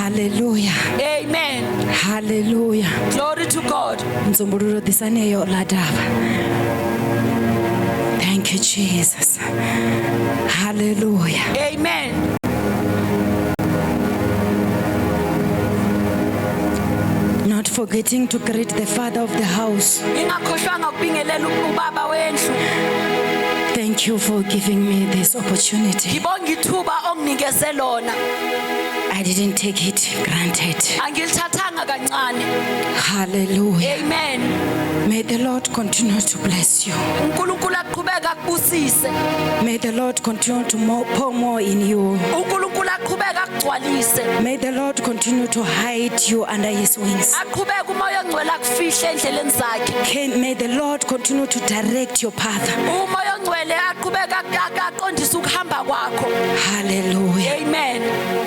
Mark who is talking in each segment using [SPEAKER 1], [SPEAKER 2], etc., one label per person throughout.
[SPEAKER 1] Hallelujah.
[SPEAKER 2] Amen.
[SPEAKER 1] Hallelujah.
[SPEAKER 2] Glory to God.
[SPEAKER 1] Nzumbululo disaneyo ladaba. Thank you, Jesus. Hallelujah.
[SPEAKER 2] Amen.
[SPEAKER 1] Not forgetting to greet the father of the house.
[SPEAKER 2] Ingakhohlwanga ukubingelela ubaba wendlu.
[SPEAKER 1] Thank you for giving me this opportunity.
[SPEAKER 2] Ngibonga ithuba onginikeze lona.
[SPEAKER 1] I didn't take it granted.
[SPEAKER 2] Angilithathanga kancane.
[SPEAKER 1] Hallelujah.
[SPEAKER 2] Amen.
[SPEAKER 1] May the Lord continue to bless you.
[SPEAKER 2] uNkulunkulu aqhubeka akubusise.
[SPEAKER 1] May the Lord continue to pour more in you.
[SPEAKER 2] uNkulunkulu aqhubeka akugcwalise.
[SPEAKER 1] May the Lord continue to hide you under his wings.
[SPEAKER 2] Aqhubeka umoya ongcwele akufihle endleleni zakhe.
[SPEAKER 1] May the Lord continue to direct your path.
[SPEAKER 2] Umoya ongcwele aqhubeka aqondisa ukuhamba kwakho.
[SPEAKER 1] Hallelujah.
[SPEAKER 2] Amen.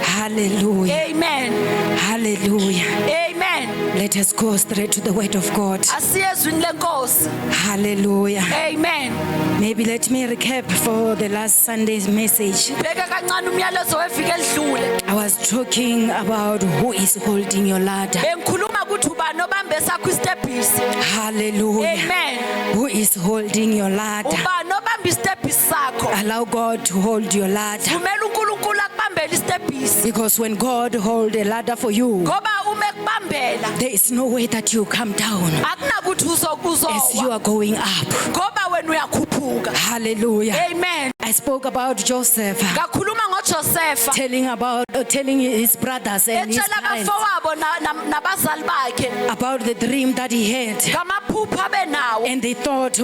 [SPEAKER 1] Hallelujah.
[SPEAKER 2] Amen.
[SPEAKER 1] Hallelujah.
[SPEAKER 2] Amen.
[SPEAKER 1] Let us go straight to the word of God.
[SPEAKER 2] Asiyezwini lenkosi.
[SPEAKER 1] Hallelujah.
[SPEAKER 2] Amen.
[SPEAKER 1] Maybe let me recap for the last Sunday's message.
[SPEAKER 2] Bheka kancane umyalezo weviki elidlule.
[SPEAKER 1] I was talking about who is holding your ladder.
[SPEAKER 2] Bengikhuluma ukuthi ubani obambe sakho istepisi.
[SPEAKER 1] Hallelujah.
[SPEAKER 2] Amen.
[SPEAKER 1] Who is holding your ladder?
[SPEAKER 2] Ubani obambe istepisi sakho.
[SPEAKER 1] Allow God to hold your ladder.
[SPEAKER 2] Vumela uNkulunkulu akubambele istepisi.
[SPEAKER 1] Because when God holds a ladder for you,
[SPEAKER 2] Ngoba uma ekubambela,
[SPEAKER 1] there is no way that you come down
[SPEAKER 2] akunakuthi
[SPEAKER 1] as you
[SPEAKER 2] uzowa.
[SPEAKER 1] are going up.
[SPEAKER 2] Ngoba wena uyakhuphuka.
[SPEAKER 1] Hallelujah.
[SPEAKER 2] Amen.
[SPEAKER 1] I spoke about Joseph
[SPEAKER 2] Ngakhuluma ngoJosepha.
[SPEAKER 1] telling his brothers and his
[SPEAKER 2] Etshela
[SPEAKER 1] parents
[SPEAKER 2] abafowabo nabazali bakhe
[SPEAKER 1] about the dream that he had.
[SPEAKER 2] ngamaphupho abenawo.
[SPEAKER 1] And they thought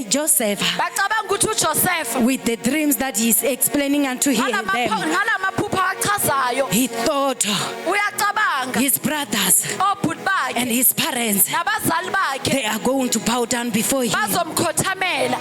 [SPEAKER 1] Joseph,
[SPEAKER 2] Bacabanga ukuthi uJosepha
[SPEAKER 1] with the dreams that he's explaining unto them,
[SPEAKER 2] ngalamaphupho achazayo
[SPEAKER 1] he thought
[SPEAKER 2] uyacabanga
[SPEAKER 1] his brothers
[SPEAKER 2] obhuti
[SPEAKER 1] and
[SPEAKER 2] bakhe
[SPEAKER 1] his parents,
[SPEAKER 2] nabazali bakhe
[SPEAKER 1] they are going to bow down before him.
[SPEAKER 2] bazomkhothamela.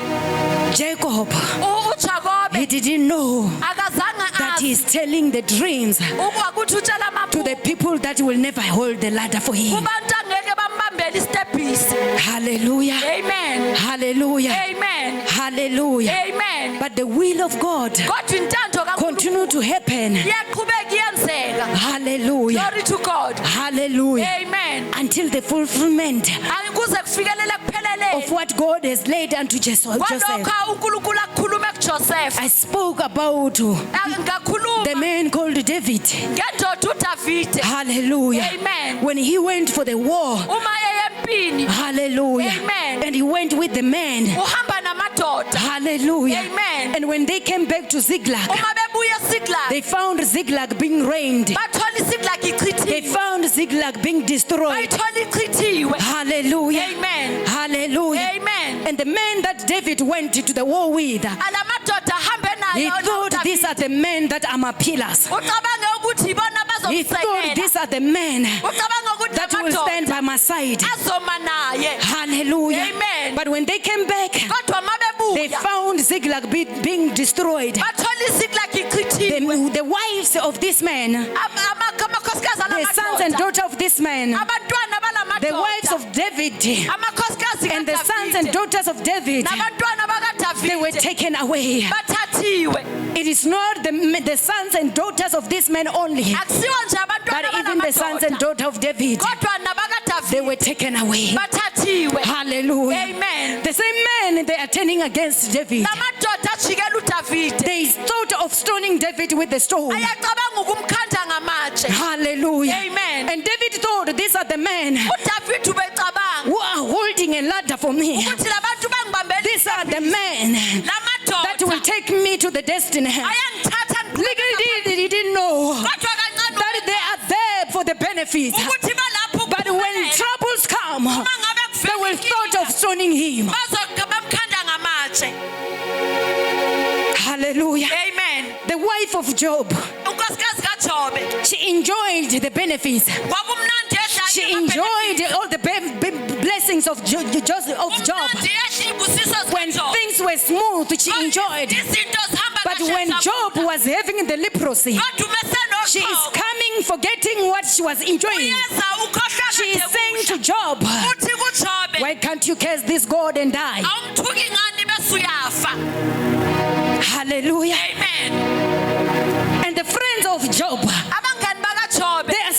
[SPEAKER 1] Jacob,
[SPEAKER 2] uJakobe
[SPEAKER 1] he didn't know
[SPEAKER 2] akazange
[SPEAKER 1] that
[SPEAKER 2] azi
[SPEAKER 1] he's telling the dreams
[SPEAKER 2] ukuthi utshela
[SPEAKER 1] to the
[SPEAKER 2] amaphupho
[SPEAKER 1] people that will never hold the ladder for him.
[SPEAKER 2] kubantu angeke bambambele istepisi.
[SPEAKER 1] Hallelujah.
[SPEAKER 2] Amen.
[SPEAKER 1] Hallelujah.
[SPEAKER 2] Amen.
[SPEAKER 1] Hallelujah.
[SPEAKER 2] Amen.
[SPEAKER 1] But the will of God
[SPEAKER 2] Kodwa intando
[SPEAKER 1] continue to happen.
[SPEAKER 2] iyaqhubeka iyenzeka.
[SPEAKER 1] Hallelujah.
[SPEAKER 2] Glory to God.
[SPEAKER 1] Hallelujah.
[SPEAKER 2] Amen.
[SPEAKER 1] Until the fulfillment
[SPEAKER 2] Angikuze kufikelele
[SPEAKER 1] of
[SPEAKER 2] kuphelele
[SPEAKER 1] what God has laid unto Joseph.
[SPEAKER 2] kwalokho uNkulunkulu akukhuluma kuJoseph.
[SPEAKER 1] I spoke about
[SPEAKER 2] Ngakhuluma
[SPEAKER 1] the man called David.
[SPEAKER 2] ngendoda uDavide.
[SPEAKER 1] Hallelujah.
[SPEAKER 2] Amen.
[SPEAKER 1] When he went for the war.
[SPEAKER 2] Uma eyempini
[SPEAKER 1] Hallelujah.
[SPEAKER 2] Amen.
[SPEAKER 1] And he went with the men.
[SPEAKER 2] uhamba namadoda.
[SPEAKER 1] Hallelujah.
[SPEAKER 2] Amen.
[SPEAKER 1] And when they came back to Ziklag,
[SPEAKER 2] Uma bebuya eSiklag
[SPEAKER 1] they found Ziklag being rained.
[SPEAKER 2] bathola iSiklag
[SPEAKER 1] They
[SPEAKER 2] ichithiwe.
[SPEAKER 1] found Ziklag being destroyed.
[SPEAKER 2] Bayithola ichithiwe.
[SPEAKER 1] Hallelujah.
[SPEAKER 2] Amen.
[SPEAKER 1] Hallelujah.
[SPEAKER 2] Amen.
[SPEAKER 1] And the men that David went to the war with,
[SPEAKER 2] Alamadoda ahambe
[SPEAKER 1] he
[SPEAKER 2] nayo
[SPEAKER 1] thought these are the men that are my pillars.
[SPEAKER 2] ucabange ukuthi ibona
[SPEAKER 1] He thought
[SPEAKER 2] bazomsekela.
[SPEAKER 1] these are the men
[SPEAKER 2] Ucabange ukuthi
[SPEAKER 1] that will stand
[SPEAKER 2] amadoda
[SPEAKER 1] by my side.
[SPEAKER 2] azoma naye.
[SPEAKER 1] Hallelujah.
[SPEAKER 2] Amen.
[SPEAKER 1] But when they came back,
[SPEAKER 2] Kodwa
[SPEAKER 1] they
[SPEAKER 2] mabebuya
[SPEAKER 1] found Ziklag being destroyed.
[SPEAKER 2] bathola iSiklag ichithiwe.
[SPEAKER 1] The wives of this man,
[SPEAKER 2] Amakhosikazi
[SPEAKER 1] the sons and
[SPEAKER 2] alamadoda.
[SPEAKER 1] daughters of this man,
[SPEAKER 2] Abantwana balamadoda.
[SPEAKER 1] the wives of David,
[SPEAKER 2] amakhosikazi
[SPEAKER 1] and the sons and
[SPEAKER 2] kaDavide
[SPEAKER 1] daughters of David,
[SPEAKER 2] nabantwana
[SPEAKER 1] they were
[SPEAKER 2] bakaDavide
[SPEAKER 1] taken away.
[SPEAKER 2] bathathiwe.
[SPEAKER 1] It is not the sons and daughters of this man only,
[SPEAKER 2] Akusiwa nje
[SPEAKER 1] but
[SPEAKER 2] abantwana
[SPEAKER 1] even the sons and
[SPEAKER 2] balamadoda.
[SPEAKER 1] daughters of David,
[SPEAKER 2] Kodwa
[SPEAKER 1] they were
[SPEAKER 2] nabakaDavide
[SPEAKER 1] taken away.
[SPEAKER 2] bathathiwe.
[SPEAKER 1] Hallelujah.
[SPEAKER 2] Amen.
[SPEAKER 1] The same men, they are turning against David.
[SPEAKER 2] Lamadoda ajikela uDavide.
[SPEAKER 1] They thought of stoning David with the stone.
[SPEAKER 2] Ayacabanga ukumkhanda ngamatshe.
[SPEAKER 1] Hallelujah.
[SPEAKER 2] Amen.
[SPEAKER 1] And David thought, these are the men
[SPEAKER 2] uDavide ubecabanga
[SPEAKER 1] who are holding a ladder for me.
[SPEAKER 2] ukuthi labantu bangibambele
[SPEAKER 1] These are the men that will
[SPEAKER 2] lamadoda
[SPEAKER 1] take me to the destiny.
[SPEAKER 2] ayangithatha
[SPEAKER 1] Little did he know
[SPEAKER 2] kodwa kancane
[SPEAKER 1] that they are there for the benefits.
[SPEAKER 2] ukuthi balapho
[SPEAKER 1] But when troubles come, they will thought of stoning him.
[SPEAKER 2] bazobamkhanda ngamatshe.
[SPEAKER 1] Hallelujah.
[SPEAKER 2] Amen.
[SPEAKER 1] The wife of Job,
[SPEAKER 2] Unkosikazi kaJobe
[SPEAKER 1] she enjoyed the benefits.
[SPEAKER 2] kwakumnandi edla.
[SPEAKER 1] She enjoyed all the blessings of Job.
[SPEAKER 2] Kumnandi edla ibusiso
[SPEAKER 1] When
[SPEAKER 2] zikaJobe.
[SPEAKER 1] things were smooth, she enjoyed.
[SPEAKER 2] Izinto zihamba
[SPEAKER 1] But
[SPEAKER 2] kahle
[SPEAKER 1] when
[SPEAKER 2] zabuka.
[SPEAKER 1] Job was having the leprosy,
[SPEAKER 2] Kodwa umesenoqhobo.
[SPEAKER 1] she is coming forgetting what she was enjoying.
[SPEAKER 2] Uyeza ukhohlwa
[SPEAKER 1] She is
[SPEAKER 2] kade
[SPEAKER 1] saying
[SPEAKER 2] kusha.
[SPEAKER 1] to Job,
[SPEAKER 2] Uthi kuJobe,
[SPEAKER 1] why can't you curse this God and die?
[SPEAKER 2] awumthuki ngani bese uyafa.
[SPEAKER 1] Hallelujah.
[SPEAKER 2] Amen.
[SPEAKER 1] And the friends of Job,
[SPEAKER 2] Abangani bakaJobe
[SPEAKER 1] they are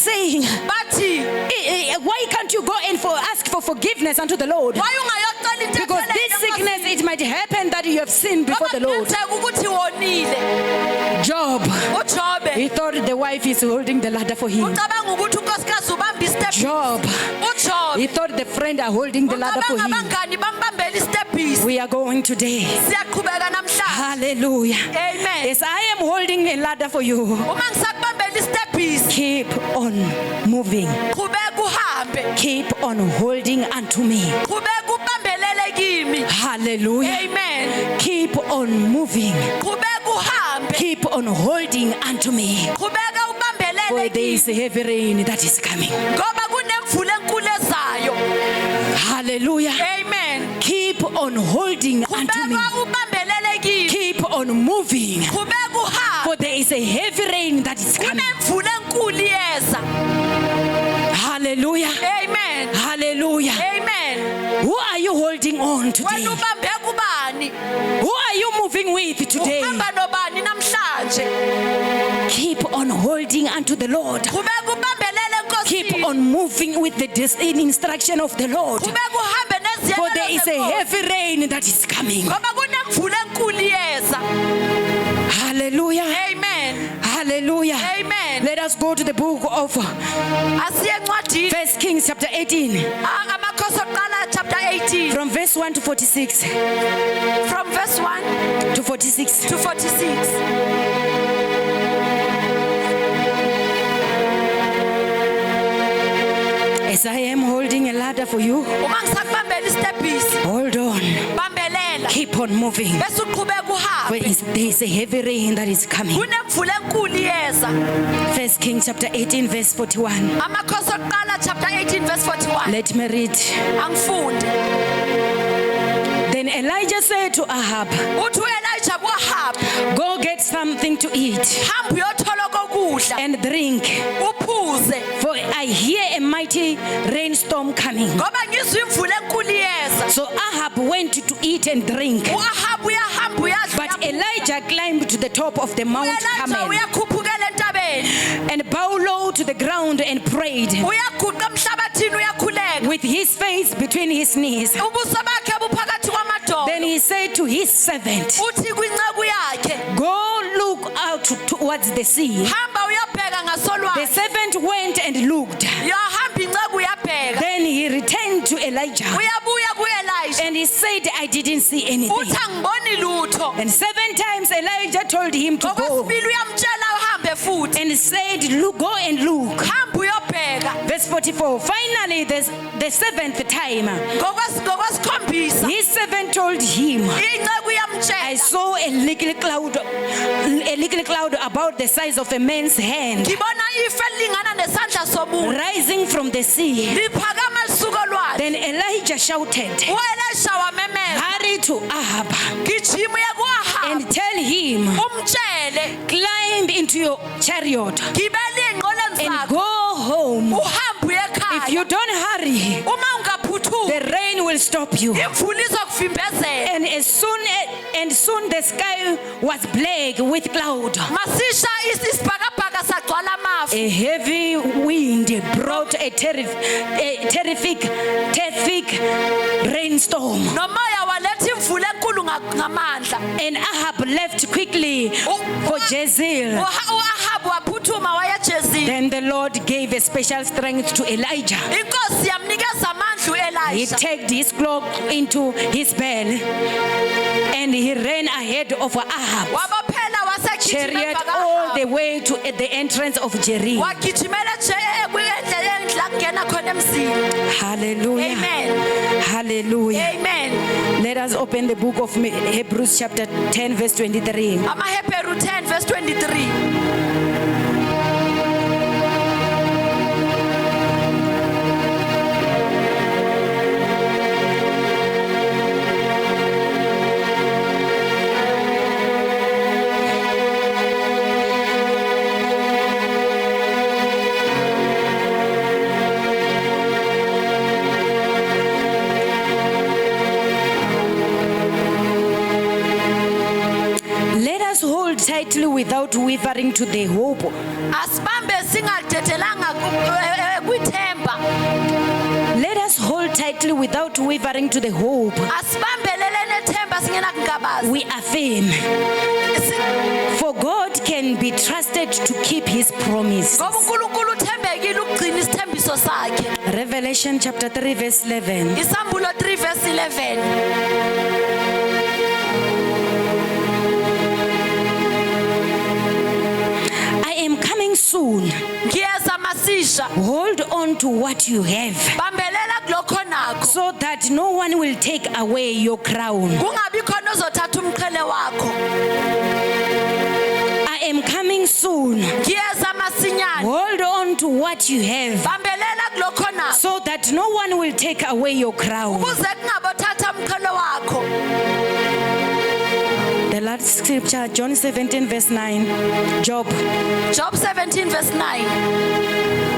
[SPEAKER 1] sickness unto the Lord.
[SPEAKER 2] Why ungayocela into
[SPEAKER 1] Because this sickness, it might happen that you have sinned before the Lord.
[SPEAKER 2] ukuthi wonile.
[SPEAKER 1] Job,
[SPEAKER 2] uJobe
[SPEAKER 1] he thought the wife is holding the ladder for him.
[SPEAKER 2] ucabanga ukuthi unkosikazi ubamba istep.
[SPEAKER 1] Job,
[SPEAKER 2] uJobe
[SPEAKER 1] he thought the friend are holding the ladder for him.
[SPEAKER 2] abangani bambambela istepisi.
[SPEAKER 1] We are going today.
[SPEAKER 2] Siyaqhubeka namhlanje.
[SPEAKER 1] Hallelujah.
[SPEAKER 2] Amen.
[SPEAKER 1] As I am holding a ladder for you,
[SPEAKER 2] Uma ngisakubambela istepisi.
[SPEAKER 1] keep on moving.
[SPEAKER 2] Qhubeka uhambe.
[SPEAKER 1] Keep on holding unto me.
[SPEAKER 2] Qhubeka ubambelele kimi.
[SPEAKER 1] Hallelujah.
[SPEAKER 2] Amen.
[SPEAKER 1] Keep on moving.
[SPEAKER 2] Qhubeka uhambe.
[SPEAKER 1] Keep on holding unto me.
[SPEAKER 2] Qhubeka
[SPEAKER 1] For
[SPEAKER 2] ubambelele
[SPEAKER 1] there is a heavy rain that is coming.
[SPEAKER 2] ngoba kunemvula enkulu ezayo.
[SPEAKER 1] Hallelujah.
[SPEAKER 2] Amen.
[SPEAKER 1] Keep on holding unto me.
[SPEAKER 2] Qhubeka ubambelele kimi.
[SPEAKER 1] Keep on moving.
[SPEAKER 2] Qhubeka uhambe.
[SPEAKER 1] For there is a heavy rain that is coming.
[SPEAKER 2] Kunemvula enkulu yeza.
[SPEAKER 1] Hallelujah.
[SPEAKER 2] Amen.
[SPEAKER 1] Hallelujah.
[SPEAKER 2] Amen.
[SPEAKER 1] Who are you holding on today?
[SPEAKER 2] Wena ubambe kubani?
[SPEAKER 1] Who are you moving with today?
[SPEAKER 2] Uhamba nobani namhlanje?
[SPEAKER 1] Keep on holding unto the Lord.
[SPEAKER 2] Qhubeka ubambelele
[SPEAKER 1] Keep
[SPEAKER 2] enkosini.
[SPEAKER 1] on moving with the instruction of the Lord.
[SPEAKER 2] Qhubeka uhambe
[SPEAKER 1] For there is a
[SPEAKER 2] neziyalelo.
[SPEAKER 1] heavy rain that is coming.
[SPEAKER 2] Ngoba kunemvula enkulu yeza.
[SPEAKER 1] Hallelujah.
[SPEAKER 2] Amen.
[SPEAKER 1] Hallelujah.
[SPEAKER 2] Amen.
[SPEAKER 1] Let us go to the book of
[SPEAKER 2] Asiye encwadini
[SPEAKER 1] 1 Kings chapter 18
[SPEAKER 2] amakhosi okuqala chapter 18
[SPEAKER 1] from verse 1 to 46.
[SPEAKER 2] from verse 1
[SPEAKER 1] To 46.
[SPEAKER 2] to 46.
[SPEAKER 1] As I am holding a ladder for you,
[SPEAKER 2] Uma ngisakubambela istepisi,
[SPEAKER 1] hold on.
[SPEAKER 2] bambelela.
[SPEAKER 1] Keep on moving.
[SPEAKER 2] Bese uqhubeka
[SPEAKER 1] For
[SPEAKER 2] uhambe.
[SPEAKER 1] there is a heavy rain that is coming.
[SPEAKER 2] Kunemvula enkulu yeza.
[SPEAKER 1] 1 Kings chapter 18 verse 41.
[SPEAKER 2] Amakhosi okuqala chapter 18 verse 41.
[SPEAKER 1] Let me read.
[SPEAKER 2] Angifunde.
[SPEAKER 1] Then Elijah said to Ahab,
[SPEAKER 2] Uthi uElijah kuAhabi,
[SPEAKER 1] go get something to eat
[SPEAKER 2] hamba uyothola kokudla,
[SPEAKER 1] and drink,
[SPEAKER 2] uphuze.
[SPEAKER 1] for I hear a mighty rainstorm coming.
[SPEAKER 2] Ngoba ngizwa imvula enkulu yeza.
[SPEAKER 1] So Ahab went to eat and drink.
[SPEAKER 2] uAhabi uyahamba uyadla.
[SPEAKER 1] But Elijah climbed to the top of the Mount
[SPEAKER 2] uElijah
[SPEAKER 1] Carmel
[SPEAKER 2] uyakhuphukela entabeni.
[SPEAKER 1] and bowed low to the ground and prayed
[SPEAKER 2] Uyaguqa emhlabathini uyakhuleka.
[SPEAKER 1] with his face between his knees.
[SPEAKER 2] Ubuso bakhe buphakathi kwamadolo.
[SPEAKER 1] Then he said to his servant,
[SPEAKER 2] Uthi kwinceku yakhe,
[SPEAKER 1] go look out towards the sea.
[SPEAKER 2] hamba uyabheka
[SPEAKER 1] The
[SPEAKER 2] ngasolwandle.
[SPEAKER 1] servant went and looked.
[SPEAKER 2] Yahamba inceku uyabheka.
[SPEAKER 1] Then he returned to Elijah
[SPEAKER 2] Uyabuya kuElijah.
[SPEAKER 1] and he said, I didn't see anything.
[SPEAKER 2] Uthi angiboni lutho.
[SPEAKER 1] And 7 times Elijah told him to go
[SPEAKER 2] Okwesibili uyamtshela uhambe futhi.
[SPEAKER 1] and said, look, go and look.
[SPEAKER 2] Hamba uyobheka.
[SPEAKER 1] Verse 44. Finally, the 7th time,
[SPEAKER 2] Ngokwesikhombisa.
[SPEAKER 1] his servant told him,
[SPEAKER 2] Inceku
[SPEAKER 1] I
[SPEAKER 2] yamtshela.
[SPEAKER 1] saw a little cloud about the size of a man's hand
[SPEAKER 2] Ngibona ife elingana nesandla somuntu.
[SPEAKER 1] rising from the sea.
[SPEAKER 2] Liphakama lisuka olwandle.
[SPEAKER 1] Then Elijah shouted,
[SPEAKER 2] uElisha wamemeza.
[SPEAKER 1] hurry to Ahab
[SPEAKER 2] Gijima uye kuAhabi.
[SPEAKER 1] and tell him,
[SPEAKER 2] Umtshele.
[SPEAKER 1] climb into your chariot
[SPEAKER 2] Gibela iy'nqoleni
[SPEAKER 1] and
[SPEAKER 2] zakho.
[SPEAKER 1] go home.
[SPEAKER 2] Uhambe uye
[SPEAKER 1] If you
[SPEAKER 2] ekhaya.
[SPEAKER 1] don't hurry,
[SPEAKER 2] Uma ungaphuthuki,
[SPEAKER 1] the rain will stop you.
[SPEAKER 2] imvula izokuvimbezela.
[SPEAKER 1] And soon the sky was black with cloud.
[SPEAKER 2] Masisha isibhakabhaka sagcwala amafu.
[SPEAKER 1] A heavy wind brought a terrific rainstorm.
[SPEAKER 2] Nomoya waletha imvula enkulu ngamandla.
[SPEAKER 1] And Ahab left quickly for Jezreel.
[SPEAKER 2] uAhabi waphuthuma waya eJezreel.
[SPEAKER 1] Then the Lord gave a special strength to Elijah.
[SPEAKER 2] Inkosi yamnikeza amandla
[SPEAKER 1] He
[SPEAKER 2] uElisha.
[SPEAKER 1] tucked his cloak into his belt and he ran ahead of Ahab
[SPEAKER 2] Wabophela wasegijima
[SPEAKER 1] chariot
[SPEAKER 2] emva
[SPEAKER 1] all the
[SPEAKER 2] kaAhabi.
[SPEAKER 1] way to the entrance of Jericho.
[SPEAKER 2] Wagijimela endleleni la kungena khona emzini.
[SPEAKER 1] Hallelujah.
[SPEAKER 2] Amen.
[SPEAKER 1] Hallelujah.
[SPEAKER 2] Amen.
[SPEAKER 1] Let us open the book of Hebrews chapter 10 verse 23.
[SPEAKER 2] AmaHebheru 10 verse 23.
[SPEAKER 1] Let us hold tightly without wavering to the hope.
[SPEAKER 2] Asibambe singadedhelanga kwithemba.
[SPEAKER 1] Let us hold tightly tightly without wavering to the hope.
[SPEAKER 2] asibambelele nethemba singena kungabaza.
[SPEAKER 1] We affirm, for God can be trusted to keep his promise.
[SPEAKER 2] Ngoba uNkulunkulu uthembekile ukugcina isithembiso sakhe.
[SPEAKER 1] Revelation chapter 3 verse 11.
[SPEAKER 2] Isambulo 3 verse 11.
[SPEAKER 1] I am coming soon.
[SPEAKER 2] Ngiyeza masisha.
[SPEAKER 1] Hold on to what you have,
[SPEAKER 2] Bambelela kulokho nakho.
[SPEAKER 1] so that no one will take away your crown.
[SPEAKER 2] Kungabi khona ozothatha umqhele wakho.
[SPEAKER 1] I am coming soon.
[SPEAKER 2] Ngiyeza masinyane.
[SPEAKER 1] Hold on to what you have,
[SPEAKER 2] Bambelela kulokho nakho.
[SPEAKER 1] so that no one will take away your crown.
[SPEAKER 2] Ukuze kungabothatha umqhele wakho.
[SPEAKER 1] The last scripture, John 17 verse 9. Job.
[SPEAKER 2] Job 17 verse 9.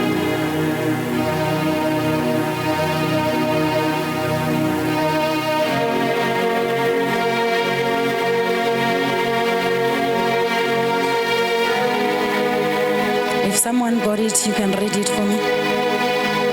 [SPEAKER 1] If someone got it, you can read it for me.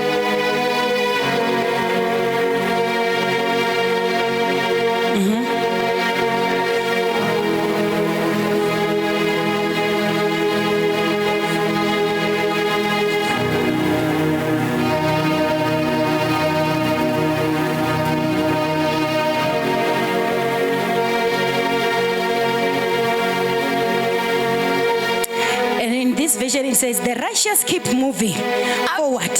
[SPEAKER 1] And in this vision, it says, the righteous keep moving forward,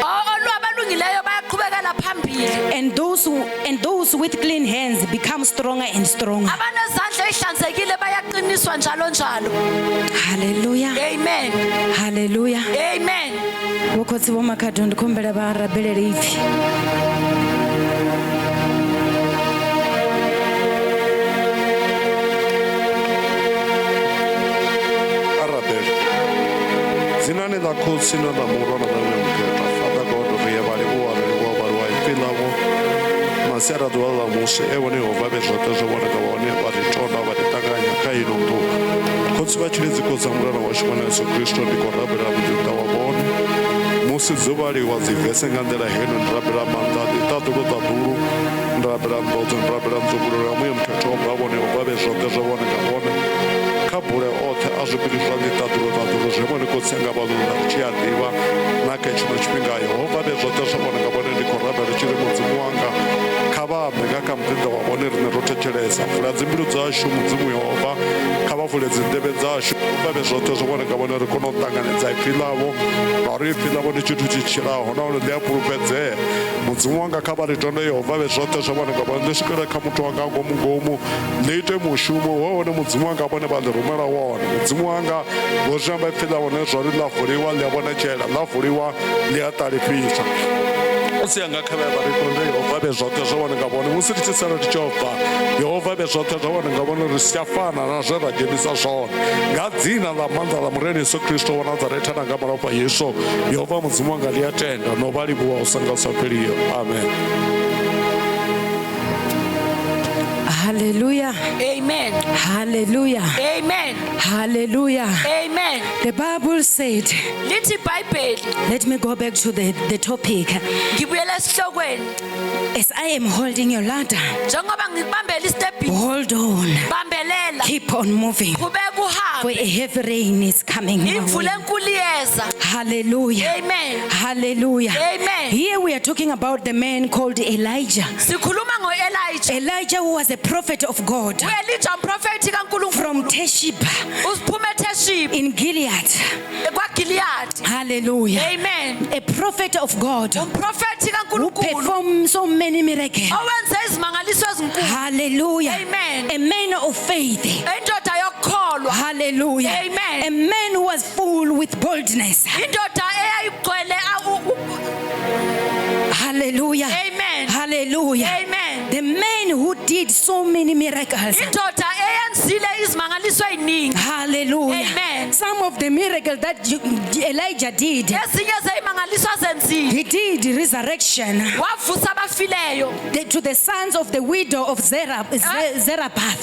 [SPEAKER 2] Abalungileyo bayaqhubekela phambili.
[SPEAKER 1] and those with clean hands become stronger and stronger.
[SPEAKER 2] Abanezandla ezihlanzekile bayaqiniswa njalo njalo.
[SPEAKER 1] Hallelujah.
[SPEAKER 2] Amen.
[SPEAKER 1] Hallelujah.
[SPEAKER 2] Amen.
[SPEAKER 1] Vokotsi vomakhadi ndikhombela varabelele ipfi.
[SPEAKER 3] Zinani la kusina la murona la wemketa. Father God, we are very well, I feel our Masera dwala musi ewe ni ovabe zote zwane kawane bari chona bari tanganya kai nundu. Kotsi bachirizi kuzamura na washimana Yesu Kristo ndiko rabira mjuta wabone. Musi zubari wazivese ngandela henu ndrabira mandadi taturu taturu ndrabira mbozo ndrabira mzuburu ramuye mketo mbabone ovabe zote zwane kawane. Kabule ote azubiri zwane taturu zhemone kotsenga balula chiadiva nake chino chipinga Yehova be zote zwane kawane ndiko rabira chiri mudzimu wanga. Kavambe ngakamtenda wabone rine rotecheresa vula dzimbilu dzashu mudzimu Yehova kavavule dzindeve dzashu vave zvote zvavone kavone ri kunotanganidza ipfi lavo vari ipfi lavo ni chinhu chichiraho naone ndiyapurupedzee mudzimu wanga kavaritonde Yehova ve zvote zvavone kavone ndisvikire kamuto wanga ngomugomu ndiite mushumo wowone mudzimu wanga vone vandirumira wone mudzimu wanga vozvamba ipfi lavo nezvari lavhuriwa liyavonechera lavhuriwa liyataripisa Usiyanga khabe barikonde Yehova be zvote zvavone ngavone musi tichisara tichobva Yehova be zvote zvavone ngavone risiyafana na zverajenisa zvone ngadzina la manza la mureni Yesu Kristo wa Nazareta na gama rafa Yesu Yehova mudzimu wanga liyatenda novalibuwa usangasapiriyo amen.
[SPEAKER 1] Hallelujah.
[SPEAKER 2] Amen.
[SPEAKER 1] Hallelujah.
[SPEAKER 2] Amen.
[SPEAKER 1] Hallelujah.
[SPEAKER 2] Amen.
[SPEAKER 1] The Bible said,
[SPEAKER 2] Lithi iBhayibheli,
[SPEAKER 1] let me go back to the topic.
[SPEAKER 2] ngibuyela esihlokweni.
[SPEAKER 1] As I am holding your ladder,
[SPEAKER 2] Njengoba ngibambela istebhini,
[SPEAKER 1] hold on.
[SPEAKER 2] bambelela.
[SPEAKER 1] Keep on moving.
[SPEAKER 2] Qhubeka
[SPEAKER 1] For
[SPEAKER 2] uhambe.
[SPEAKER 1] a heavy rain is coming. our
[SPEAKER 2] Imvula
[SPEAKER 1] way.
[SPEAKER 2] enkulu iyeza.
[SPEAKER 1] Hallelujah.
[SPEAKER 2] Amen.
[SPEAKER 1] Hallelujah.
[SPEAKER 2] Amen.
[SPEAKER 1] Here we are talking about the man called Elijah.
[SPEAKER 2] Sikhuluma ngoElijah.
[SPEAKER 1] Elijah, who was a prophet of God
[SPEAKER 2] uElijah umprofethi kaNkulunkulu.
[SPEAKER 1] from Teshib
[SPEAKER 2] Usiphuma eTheshibhi
[SPEAKER 1] in Gilead.
[SPEAKER 2] kwaGiliyadi.
[SPEAKER 1] Hallelujah.
[SPEAKER 2] Amen.
[SPEAKER 1] A prophet of God
[SPEAKER 2] Umprofethi
[SPEAKER 1] who
[SPEAKER 2] kaNkulunkulu
[SPEAKER 1] performed so many miracles.
[SPEAKER 2] owenza izimangaliso ezinkulu.
[SPEAKER 1] Hallelujah.
[SPEAKER 2] Amen.
[SPEAKER 1] A man of faith.
[SPEAKER 2] Indoda yokukholwa.
[SPEAKER 1] Hallelujah.
[SPEAKER 2] Amen.
[SPEAKER 1] A man who was full with boldness.
[SPEAKER 2] Indoda eyayigcwele
[SPEAKER 1] Hallelujah.
[SPEAKER 2] Amen.
[SPEAKER 1] Hallelujah.
[SPEAKER 2] Amen.
[SPEAKER 1] The man who did so many miracles.
[SPEAKER 2] Indoda eyenzile izimangaliso eziningi.
[SPEAKER 1] Hallelujah.
[SPEAKER 2] Amen.
[SPEAKER 1] Some of the miracles that Elijah did,
[SPEAKER 2] ezinye zeyimangaliso azenzile
[SPEAKER 1] he did resurrection
[SPEAKER 2] wavusa abafileyo
[SPEAKER 1] to the sons of the widow of Zarephath.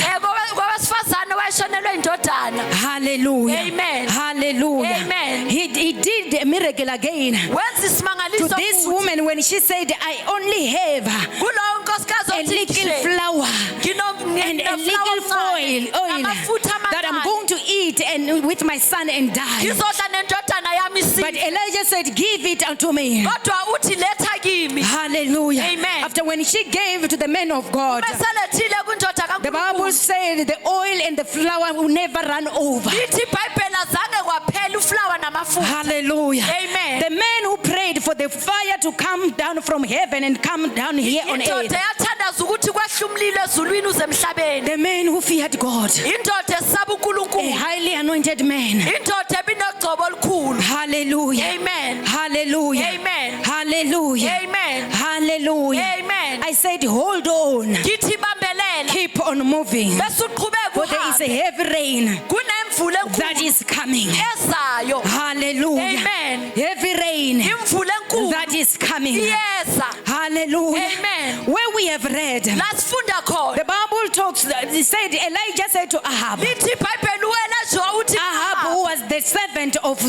[SPEAKER 2] kowesifazane wayeshonelwe indodana.
[SPEAKER 1] Hallelujah.
[SPEAKER 2] Amen.
[SPEAKER 1] Hallelujah.
[SPEAKER 2] Amen.
[SPEAKER 1] He did a miracle again
[SPEAKER 2] wenza
[SPEAKER 1] to
[SPEAKER 2] isimangaliso
[SPEAKER 1] this
[SPEAKER 2] futhi.
[SPEAKER 1] woman when she said, I only have
[SPEAKER 2] Kulowo nkosikazi
[SPEAKER 1] a
[SPEAKER 2] othi
[SPEAKER 1] little
[SPEAKER 2] nje,
[SPEAKER 1] flour
[SPEAKER 2] ngino-
[SPEAKER 1] and a
[SPEAKER 2] ngino-flour
[SPEAKER 1] little
[SPEAKER 2] omncane,
[SPEAKER 1] oil
[SPEAKER 2] namafutha
[SPEAKER 1] that I'm
[SPEAKER 2] amancane.
[SPEAKER 1] going to eat and with my son and die.
[SPEAKER 2] Ngizodla nendodana yami
[SPEAKER 1] But
[SPEAKER 2] isife.
[SPEAKER 1] Elijah said, give it unto me.
[SPEAKER 2] Kodwa uthi letha kimi.
[SPEAKER 1] Hallelujah.
[SPEAKER 2] Amen.
[SPEAKER 1] After when she gave to the man of God,
[SPEAKER 2] Beselethile kundoda
[SPEAKER 1] the Bible
[SPEAKER 2] kaNkulunkulu.
[SPEAKER 1] said the oil and the flour will never run over.
[SPEAKER 2] Lithi iBhayibheli azange kwaphela uflower namafutha.
[SPEAKER 1] Hallelujah.
[SPEAKER 2] Amen.
[SPEAKER 1] The man who prayed for the fire to come down from heaven and come down here on
[SPEAKER 2] Indoda
[SPEAKER 1] earth.
[SPEAKER 2] yathandaza ukuthi kwehle umlilo ezulwini uze emhlabeni.
[SPEAKER 1] The man who feared God.
[SPEAKER 2] Indoda esaba
[SPEAKER 1] A
[SPEAKER 2] uNkulunkulu.
[SPEAKER 1] highly anointed man.
[SPEAKER 2] Indoda ebinogcobo olukhulu.
[SPEAKER 1] Hallelujah.
[SPEAKER 2] Amen.
[SPEAKER 1] Hallelujah.
[SPEAKER 2] Amen.
[SPEAKER 1] Hallelujah.
[SPEAKER 2] Amen.
[SPEAKER 1] Hallelujah.
[SPEAKER 2] Amen.
[SPEAKER 1] I said, hold on.
[SPEAKER 2] Ngithi bambelela.
[SPEAKER 1] Keep on moving.
[SPEAKER 2] Bese uqhubeka
[SPEAKER 1] For there is a
[SPEAKER 2] uhambe.
[SPEAKER 1] heavy rain
[SPEAKER 2] Kunemvula
[SPEAKER 1] that
[SPEAKER 2] enkulu
[SPEAKER 1] is coming.
[SPEAKER 2] ezayo.
[SPEAKER 1] Hallelujah.
[SPEAKER 2] Amen.
[SPEAKER 1] Heavy rain
[SPEAKER 2] Imvula enkulu
[SPEAKER 1] that is coming.
[SPEAKER 2] iyeza.
[SPEAKER 1] Hallelujah.
[SPEAKER 2] Amen.
[SPEAKER 1] Where we have read,
[SPEAKER 2] La sifunda khona.
[SPEAKER 1] the Bible talks, it said, Elijah said to Ahab,
[SPEAKER 2] Lithi iBhayibheli uElijah uthi
[SPEAKER 1] Ahab, who was the servant of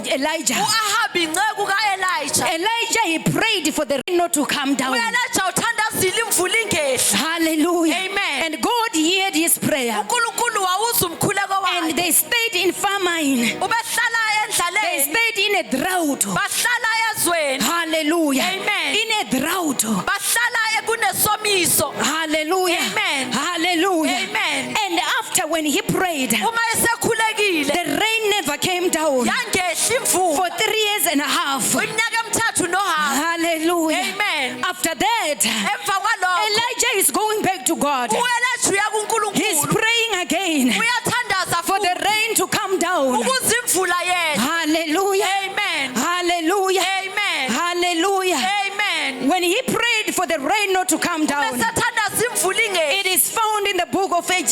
[SPEAKER 1] Elijah.
[SPEAKER 2] uAhab inceku kaElijah.
[SPEAKER 1] Elijah, he prayed for the rain not to come down.
[SPEAKER 2] uElijah uthandazile imvula ingehla.
[SPEAKER 1] Hallelujah.
[SPEAKER 2] Amen.
[SPEAKER 1] And God heard his prayer.
[SPEAKER 2] uNkulunkulu wawuza umkhuleko
[SPEAKER 1] And
[SPEAKER 2] wakhe.
[SPEAKER 1] they stayed in famine.
[SPEAKER 2] Ubehlala
[SPEAKER 1] They
[SPEAKER 2] endlaleni.
[SPEAKER 1] stayed in a drought.
[SPEAKER 2] Bahlala ezweni.
[SPEAKER 1] Hallelujah.
[SPEAKER 2] Amen.
[SPEAKER 1] In a drought.
[SPEAKER 2] Bahlala kunesomiso.
[SPEAKER 1] Hallelujah.
[SPEAKER 2] Amen.
[SPEAKER 1] Hallelujah.
[SPEAKER 2] Amen.
[SPEAKER 1] And after when he prayed,
[SPEAKER 2] Uma esekhulekile
[SPEAKER 1] the rain never came down
[SPEAKER 2] yangehla imvula.
[SPEAKER 1] for 3 years and a half.
[SPEAKER 2] Iminyaka emithathu nohafu.
[SPEAKER 1] Hallelujah.
[SPEAKER 2] Amen.
[SPEAKER 1] After that,
[SPEAKER 2] Emva kwalokho
[SPEAKER 1] Elijah is going back to God.
[SPEAKER 2] uElijah uya
[SPEAKER 1] He's
[SPEAKER 2] kuNkulunkulu.
[SPEAKER 1] praying again
[SPEAKER 2] Uyathandaza
[SPEAKER 1] for the
[SPEAKER 2] futhi
[SPEAKER 1] rain to come down.
[SPEAKER 2] ukuze imvula yethe.
[SPEAKER 1] Hallelujah.
[SPEAKER 2] Amen.
[SPEAKER 1] Hallelujah.
[SPEAKER 2] Amen.
[SPEAKER 1] Hallelujah.
[SPEAKER 2] Amen.
[SPEAKER 1] When he prayed for the rain not to come down,
[SPEAKER 2] Besathandaza imvula ingehla.
[SPEAKER 1] it is found in the book of 1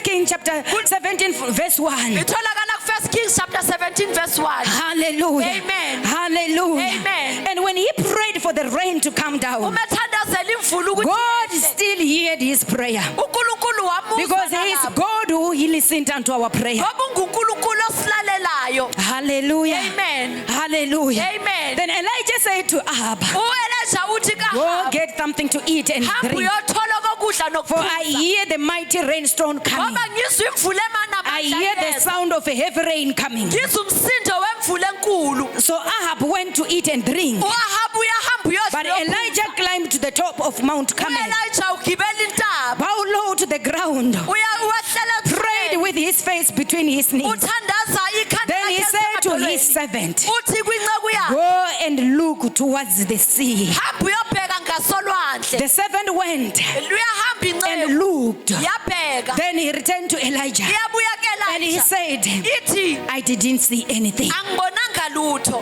[SPEAKER 1] Kings chapter 17 verse 1.
[SPEAKER 2] Itholakala ku1 Kings chapter 17 verse 1.
[SPEAKER 1] Hallelujah.
[SPEAKER 2] Amen.
[SPEAKER 1] Hallelujah.
[SPEAKER 2] Amen.
[SPEAKER 1] And when he prayed for the rain to come down,
[SPEAKER 2] Umethandazela imvula ukuthi
[SPEAKER 1] God
[SPEAKER 2] yehle.
[SPEAKER 1] still heard his prayer.
[SPEAKER 2] uNkulunkulu wamuzwa
[SPEAKER 1] Because he is
[SPEAKER 2] nalapho.
[SPEAKER 1] God who he listened unto our prayer.
[SPEAKER 2] Ngoba unguNkulunkulu osilalelayo.
[SPEAKER 1] Hallelujah.
[SPEAKER 2] Amen.
[SPEAKER 1] Hallelujah.
[SPEAKER 2] Amen.
[SPEAKER 1] Then Elijah said to Ahab,
[SPEAKER 2] uElijah uthi
[SPEAKER 1] go
[SPEAKER 2] kaHabi,
[SPEAKER 1] get something to eat and
[SPEAKER 2] hamba
[SPEAKER 1] drink.
[SPEAKER 2] uyothola kokudla
[SPEAKER 1] For I
[SPEAKER 2] nokuphuza.
[SPEAKER 1] hear the mighty rainstorm coming.
[SPEAKER 2] Ngoba ngizwa imvula
[SPEAKER 1] I hear the
[SPEAKER 2] emanamandla.
[SPEAKER 1] sound of a heavy rain coming.
[SPEAKER 2] Ngizwa umsindo wemvula enkulu.
[SPEAKER 1] So Ahab went to eat and drink.
[SPEAKER 2] uAhab uyahamba
[SPEAKER 1] But
[SPEAKER 2] uyodla.
[SPEAKER 1] Elijah climbed to the top of Mount Carmel,
[SPEAKER 2] uElijah ugibela intaba.
[SPEAKER 1] bowed low to the ground,
[SPEAKER 2] Uwehlela
[SPEAKER 1] prayed with his face between his knees.
[SPEAKER 2] uthandaza ikhanda
[SPEAKER 1] Then he
[SPEAKER 2] lakhe
[SPEAKER 1] said to his
[SPEAKER 2] esemadolweni.
[SPEAKER 1] servant,
[SPEAKER 2] Uthi kwinceku yakhe,
[SPEAKER 1] go and look towards the sea.
[SPEAKER 2] hamba uyobheka ngasolwandle.
[SPEAKER 1] The servant went
[SPEAKER 2] Luyahamba
[SPEAKER 1] and
[SPEAKER 2] inceku.
[SPEAKER 1] looked.
[SPEAKER 2] Yabheka.
[SPEAKER 1] Then he returned to Elijah
[SPEAKER 2] Iyabuya
[SPEAKER 1] and he
[SPEAKER 2] ke
[SPEAKER 1] said,
[SPEAKER 2] ithi
[SPEAKER 1] I didn't see anything.
[SPEAKER 2] angibonanga lutho.